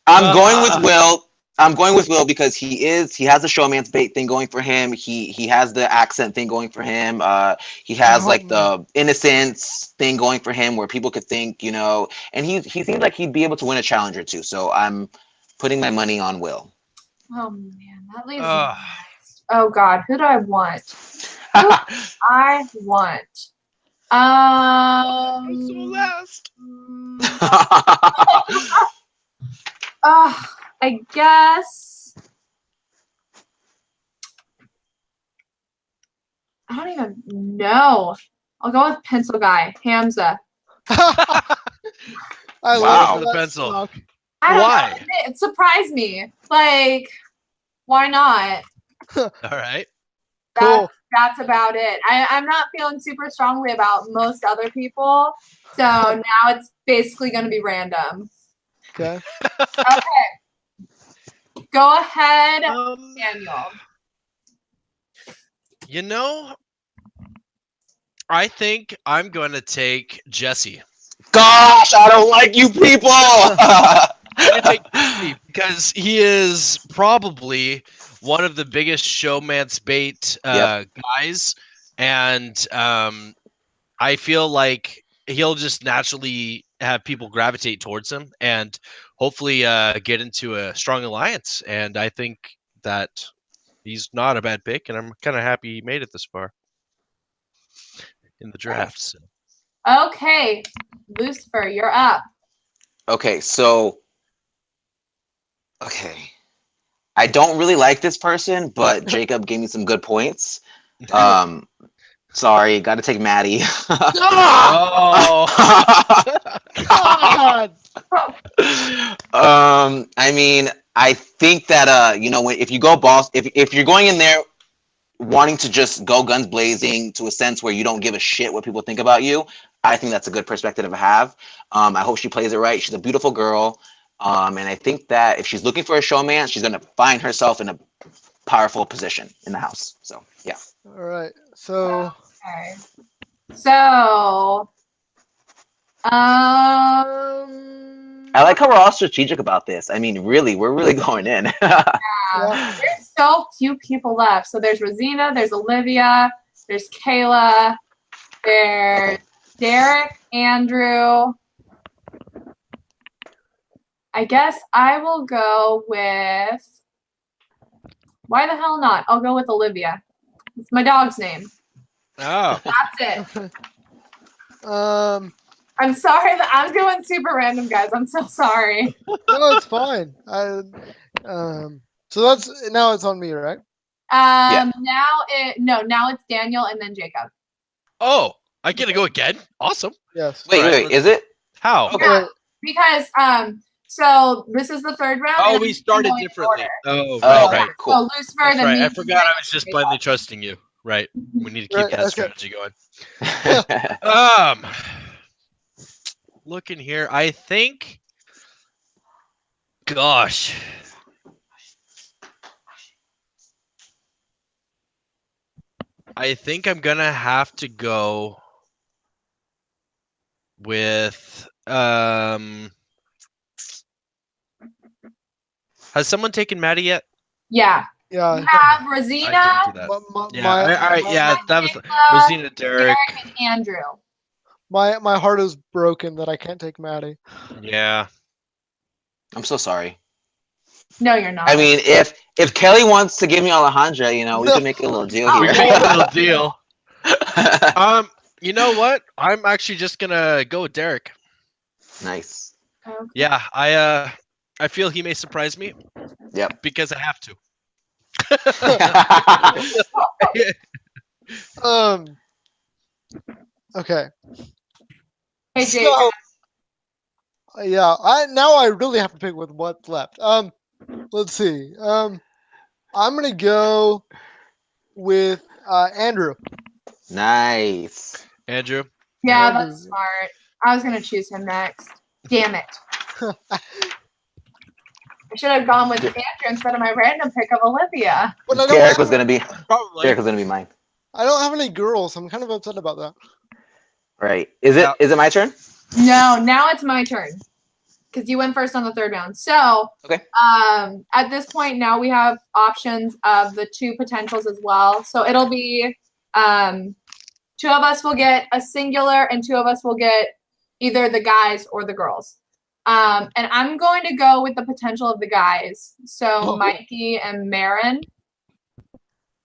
S2: I'm going with Will. I'm going with Will because he has the showman's bait thing going for him. He has the accent thing going for him. He has like the innocence thing going for him, where people could think, and he seems like he'd be able to win a challenge or two. So I'm putting my money on Will.
S1: Oh man, that leaves me next. Oh God, who do I want? Who do I want?
S4: I'm so last.
S1: I guess I don't even know. I'll go with pencil guy, Hamza.
S3: I
S2: Wow.
S3: love
S4: The
S3: that
S4: pencil.
S3: stock.
S1: I don't
S4: Why?
S1: know. It surprised me. Like, why not?
S4: All right.
S3: Cool.
S1: That's about it. I'm not feeling super strongly about most other people. So now it's basically going to be random.
S3: Okay.
S1: Okay. Go ahead, Daniel.
S4: I think I'm going to take Jesse.
S2: Gosh, I don't like you people.
S4: I'm going to take Jesse because he is probably one of the biggest showman's bait guys, and I feel like he'll just naturally have people gravitate towards him and hopefully get into a strong alliance. And I think that he's not a bad pick, and I'm kind of happy he made it this far in the drafts.
S1: Okay, Lucifer, you're up.
S2: Okay, I don't really like this person, but Jacob gave me some good points. Sorry, got to take Maddie.
S4: Oh,
S3: God.
S2: I mean, I think that if you go boss, if you're going in there wanting to just go guns blazing to a sense where you don't give a shit what people think about you, I think that's a good perspective to have. I hope she plays it right. She's a beautiful girl. And I think that if she's looking for a showman, she's going to find herself in a powerful position in the house. So, yeah.
S3: All right. So.
S1: Okay. So,
S2: I like how we're all strategic about this. I mean, really, we're really going in.
S1: yeah. There's so few people left. So there's Rosina, there's Olivia, there's Kayla, there's Derek, Andrew. I guess I will go with, why the hell not? I'll go with Olivia. It's my dog's name.
S4: oh,
S1: That's it.
S3: I'm
S1: sorry that I'm doing super random, guys. I'm so sorry.
S3: No, it's fine. So now it's on me, right?
S1: Now it's Daniel and then Jacob.
S4: oh, I get to go again. Awesome.
S3: Yes.
S2: Wait, is it?
S4: How?
S2: Okay.
S1: Yeah, because so this is the third round.
S4: Oh,
S1: and
S4: we
S1: I'm
S4: started
S1: going in
S4: differently.
S1: order.
S4: Oh,
S2: Oh,
S4: right.
S2: cool.
S1: So Lucifer,
S4: That's
S1: then
S4: right.
S1: me.
S4: I forgot I was just blindly trusting you. Right. We need to keep
S3: Right,
S4: that
S3: okay.
S4: strategy going. Looking here, I think. Gosh. I think I'm gonna have to go with has someone taken Maddie yet?
S1: Yeah.
S3: Yeah.
S1: You have
S4: I
S1: Rosina,
S4: didn't do that. That was Rosina, Derek.
S1: and Andrew.
S3: My heart is broken that I can't take Maddie.
S4: Yeah.
S2: I'm so sorry.
S1: No, you're not.
S2: I mean, if Kelly wants to give me Alejandra, we can make a little deal
S1: Oh,
S4: We
S2: here.
S4: can make a little deal. You know what? I'm actually just gonna go with Derek.
S2: Nice.
S1: Okay.
S4: Yeah, I feel he may surprise me.
S2: Yep.
S4: Because I have to.
S3: Okay.
S1: Hey, Jake.
S3: So, yeah, I really have to pick with what's left. Let's see. I'm gonna go with Andrew.
S2: Nice.
S4: Andrew.
S1: Yeah,
S3: Andrew.
S1: that's smart. I was gonna choose him next. Damn it. I should have gone with Andrew instead of my random pick of Olivia.
S3: But I
S2: Derek was gonna be
S4: Probably.
S2: mine.
S3: I don't have any girls. I'm kind of upset about that.
S2: Right. Is it my turn?
S1: No, now it's my turn. because you went first on the third round. So
S2: Okay.
S1: at this point now we have options of the 2 potentials as well. So it'll be 2 of us will get a singular and 2 of us will get either the guys or the girls. And I'm going to go with the potential of the guys. So Mikey and Marin.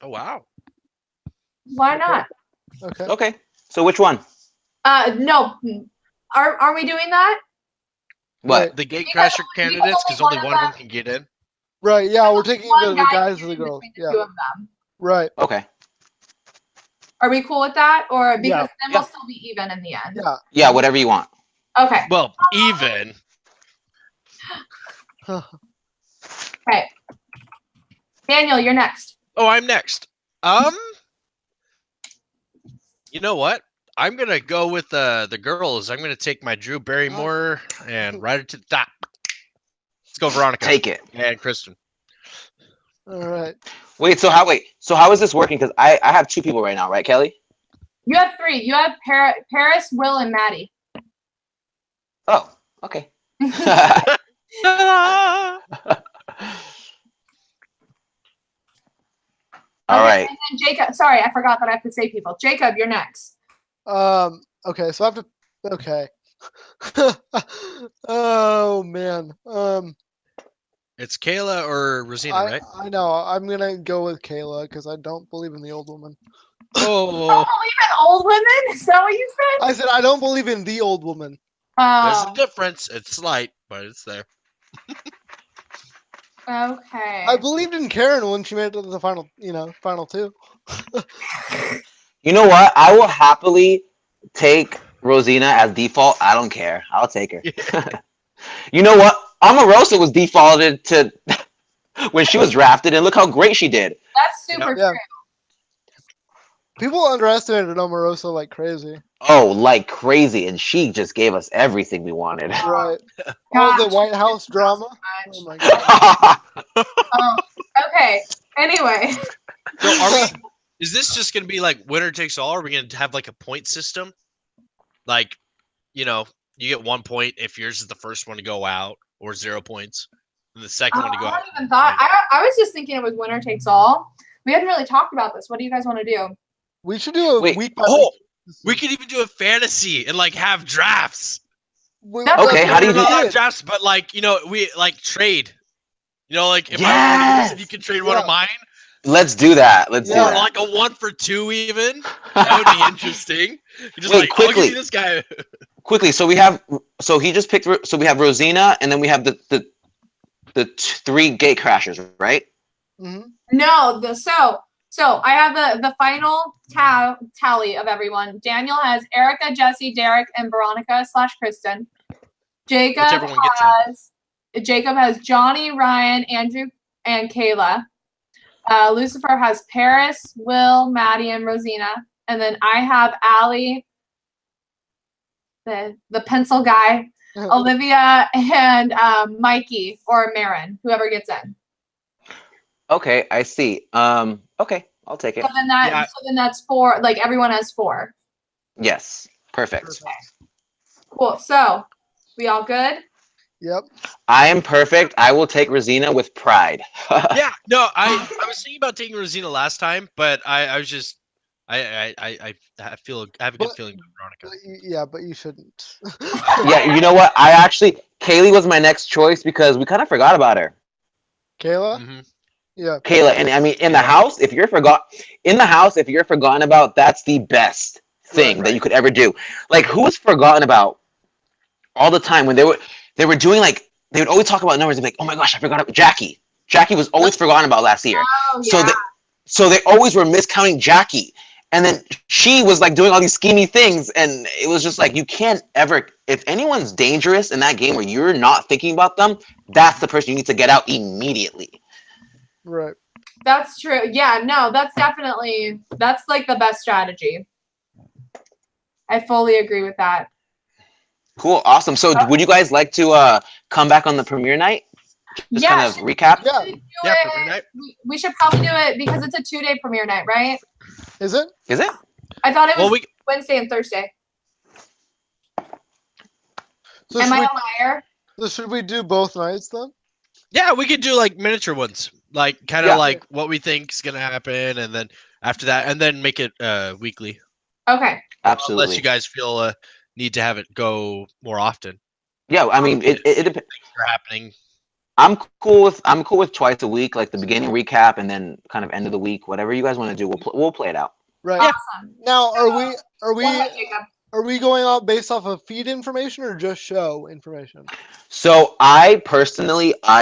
S4: Oh wow.
S1: Why not?
S3: Okay.
S2: Okay. So which one?
S1: No. Aren't we doing that?
S2: What?
S4: The gate
S1: Because
S4: crasher
S1: only
S4: candidates, because
S1: one
S4: only
S1: of
S4: one of them
S1: them-
S4: can get in.
S3: Right. Yeah, we're taking
S1: One
S3: the
S1: guy
S3: guys
S1: can
S3: or the
S1: get
S3: girls.
S1: between the
S3: Yeah.
S1: 2 of them.
S3: Right.
S2: Okay.
S1: Are we cool with that? Or because
S3: Yeah.
S1: then we'll still be even in the end.
S3: Yeah.
S2: Yeah, whatever you want.
S1: Okay.
S4: Well, even.
S1: Okay. Daniel, you're next.
S4: Oh, I'm next. You know what? I'm gonna go with the girls. I'm gonna take my Drew Barrymore and ride it to the top. Let's go, Veronica.
S2: Take it.
S4: And Kristen.
S3: All right.
S2: Wait, so how is this working? Because I have 2 people right now, right, Kelly?
S1: You have 3. You have Paris, Will, and Maddie.
S2: Oh, okay. All
S1: Okay,
S2: right.
S1: And then Jacob. Sorry, I forgot that I have to say people. Jacob, you're next.
S3: Okay, so I have to. Okay. Oh man.
S4: It's Kayla or Rosina, right?
S3: I know. I'm gonna go with Kayla because I don't believe in the old woman.
S4: Oh,
S1: Don't believe in old women? Is that what you said?
S3: I said I don't believe in the old woman.
S4: there's a
S1: Oh,
S4: difference. It's slight, but it's there.
S1: okay.
S3: I believed in Karen when she made it to the final, final 2.
S2: You know what? I will happily take Rosina as default. I don't care. I'll take her. You know what? Omarosa was defaulted to when she was drafted, and look how great she did.
S1: That's super
S3: Yeah.
S1: true.
S3: People underestimated Omarosa like crazy.
S2: Oh, like crazy, and she just gave us everything we wanted.
S3: Right.
S1: Gosh,
S3: All the White House drama.
S1: much.
S3: Oh my god.
S1: Oh, okay. Anyway.
S4: So are we? Is this just gonna be like winner takes all? Or are we gonna have like a point system? Like, you get 1 point if yours is the first one to go out, or 0 points, and the second one to go
S1: I
S4: out.
S1: hadn't even thought. I was just thinking it was winner takes all. We hadn't really talked about this. What do you guys want to do?
S3: We should do a
S2: Wait,
S3: week.
S4: Oh, we could even do a fantasy and like have drafts.
S2: Okay, how do you do
S4: Not
S2: that?
S4: drafts, but like we like trade. Like if I
S2: Yes!
S4: want to, you can trade one of mine.
S2: Let's do that. Let's do
S3: Yeah.
S4: Or
S2: that.
S4: like a 1 for 2 even. That would be interesting. You just
S2: Wait,
S4: like, I'll
S2: quickly.
S4: give you this guy.
S2: Quickly, so he just picked. So we have Rosina, and then we have the 3 gate crashers, right?
S3: Mhm.
S1: No, so I have the final tally of everyone. Daniel has Erica, Jesse, Derek, and Veronica / Kristen.
S4: Whichever one gets
S1: Jacob has Johnny, Ryan, Andrew, and Kayla. Lucifer has Paris, Will, Maddie, and Rosina. And then I have Allie, the pencil guy, Olivia, and Mikey or Marin, whoever gets in.
S2: Okay, I see. Okay, I'll take it.
S1: So then that's 4. Like everyone has 4.
S2: Yes, perfect.
S1: Cool. So we all good?
S3: Yep.
S2: I am perfect. I will take Rosina with pride.
S4: Yeah, no, I was thinking about taking Rosina last time, but I was just I have a good feeling about Veronica.
S3: But you shouldn't.
S2: Yeah, you know what? Kaylee was my next choice because we kind of forgot about her.
S3: Kayla.
S4: Mm-hmm.
S3: Yeah.
S2: Kayla, and I mean, in the house, if you're forgotten about, that's the best thing that you could ever do. Like, who was forgotten about all the time when they were doing, like, they would always talk about numbers. They'd be like, oh my gosh, I forgot about Jackie. Jackie was always forgotten about last year.
S1: Oh, yeah.
S2: So they always were miscounting Jackie. And then she was like doing all these schemy things. And it was just like, you can't ever, if anyone's dangerous in that game where you're not thinking about them, that's the person you need to get out immediately.
S3: Right.
S1: That's true. Yeah, no, that's like the best strategy. I fully agree with that.
S2: Cool. Awesome. So would you guys like to come back on the premiere night? Just kind of recap?
S3: Yeah.
S4: Premiere night.
S1: We should probably do it because it's a 2-day premiere night, right?
S3: Is it?
S2: Is it?
S1: I thought it was
S4: Well,
S1: Wednesday and Thursday.
S3: So
S1: Am
S3: should
S1: I
S3: we,
S1: a liar?
S3: So should we do both nights then?
S4: Yeah, we could do like miniature ones, like kind of
S2: Yeah.
S4: like what we think is gonna happen, and then after that, and then make it weekly.
S1: Okay.
S4: Unless
S2: Absolutely.
S4: you guys feel need to have it go more often.
S2: Yeah, I mean, it depends.
S4: Things are happening.
S2: I'm cool with twice a week, like the beginning recap and then kind of end of the week, whatever you guys want to do. We'll play it out.
S3: Right.
S1: Awesome.
S3: Now,
S1: So,
S3: are
S1: go ahead, Jacob.
S3: we going out based off of feed information or just show information?
S2: So I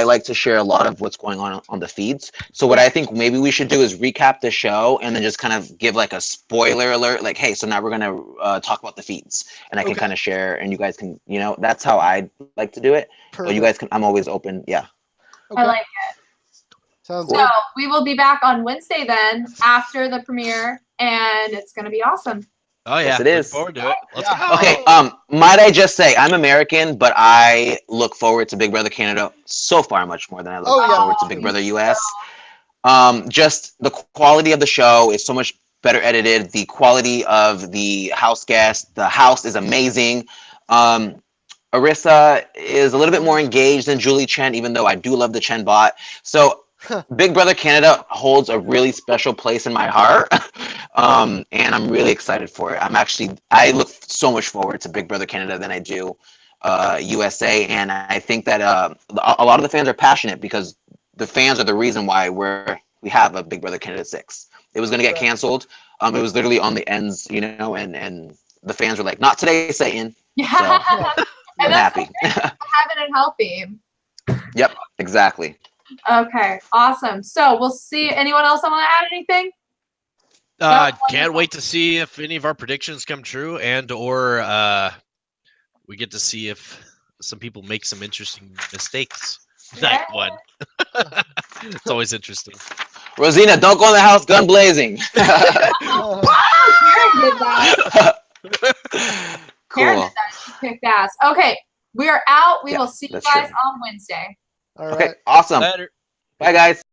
S2: like to share a lot of what's going on the feeds. So what I think maybe we should do is recap the show and then just kind of give like a spoiler alert, like, hey, so now we're gonna talk about the feeds, and I can
S3: Okay.
S2: kind of share, and you guys can, that's how I like to do it. But you guys can. I'm always open. Yeah.
S3: Okay.
S1: I like it.
S3: Sounds
S1: So
S3: good.
S1: we will be back on Wednesday then after the premiere, and it's going to be awesome.
S4: Oh yeah,
S2: Yes, it
S4: look
S2: is.
S4: forward to it. Let's
S3: Yeah.
S4: go.
S2: Okay. Might I just say I'm American, but I look forward to Big Brother Canada so far much more than I look
S3: Oh, yeah.
S2: forward to Big Brother US. Just the quality of the show is so much better edited. The quality of the house guests, the house is amazing. Arissa is a little bit more engaged than Julie Chen, even though I do love the Chen bot. So Big Brother Canada holds a really special place in my heart. And I'm really excited for it. I look so much forward to Big Brother Canada than I do USA. And I think that a lot of the fans are passionate because the fans are the reason why we have a Big Brother Canada 6. It was going to get canceled. It was literally on the ends, and the fans were like, not today, Satan.
S1: Yeah.
S2: So, I'm
S1: And that's
S2: happy.
S1: having it healthy.
S2: Yep, exactly.
S1: Okay, awesome. So we'll see. Anyone else want to add anything?
S4: Can't wait to see if any of our predictions come true, and or we get to see if some people make some interesting mistakes. Night one. It's always interesting.
S2: Rosina, don't go in the house gun blazing.
S1: Karen did that. Karen
S2: Cool.
S1: did that. She kicked ass. Okay, we are out. We
S2: Yeah,
S1: will see you
S2: that's
S1: guys
S2: true.
S1: on Wednesday.
S3: All right.
S2: Okay, awesome.
S4: Later.
S2: Bye, guys.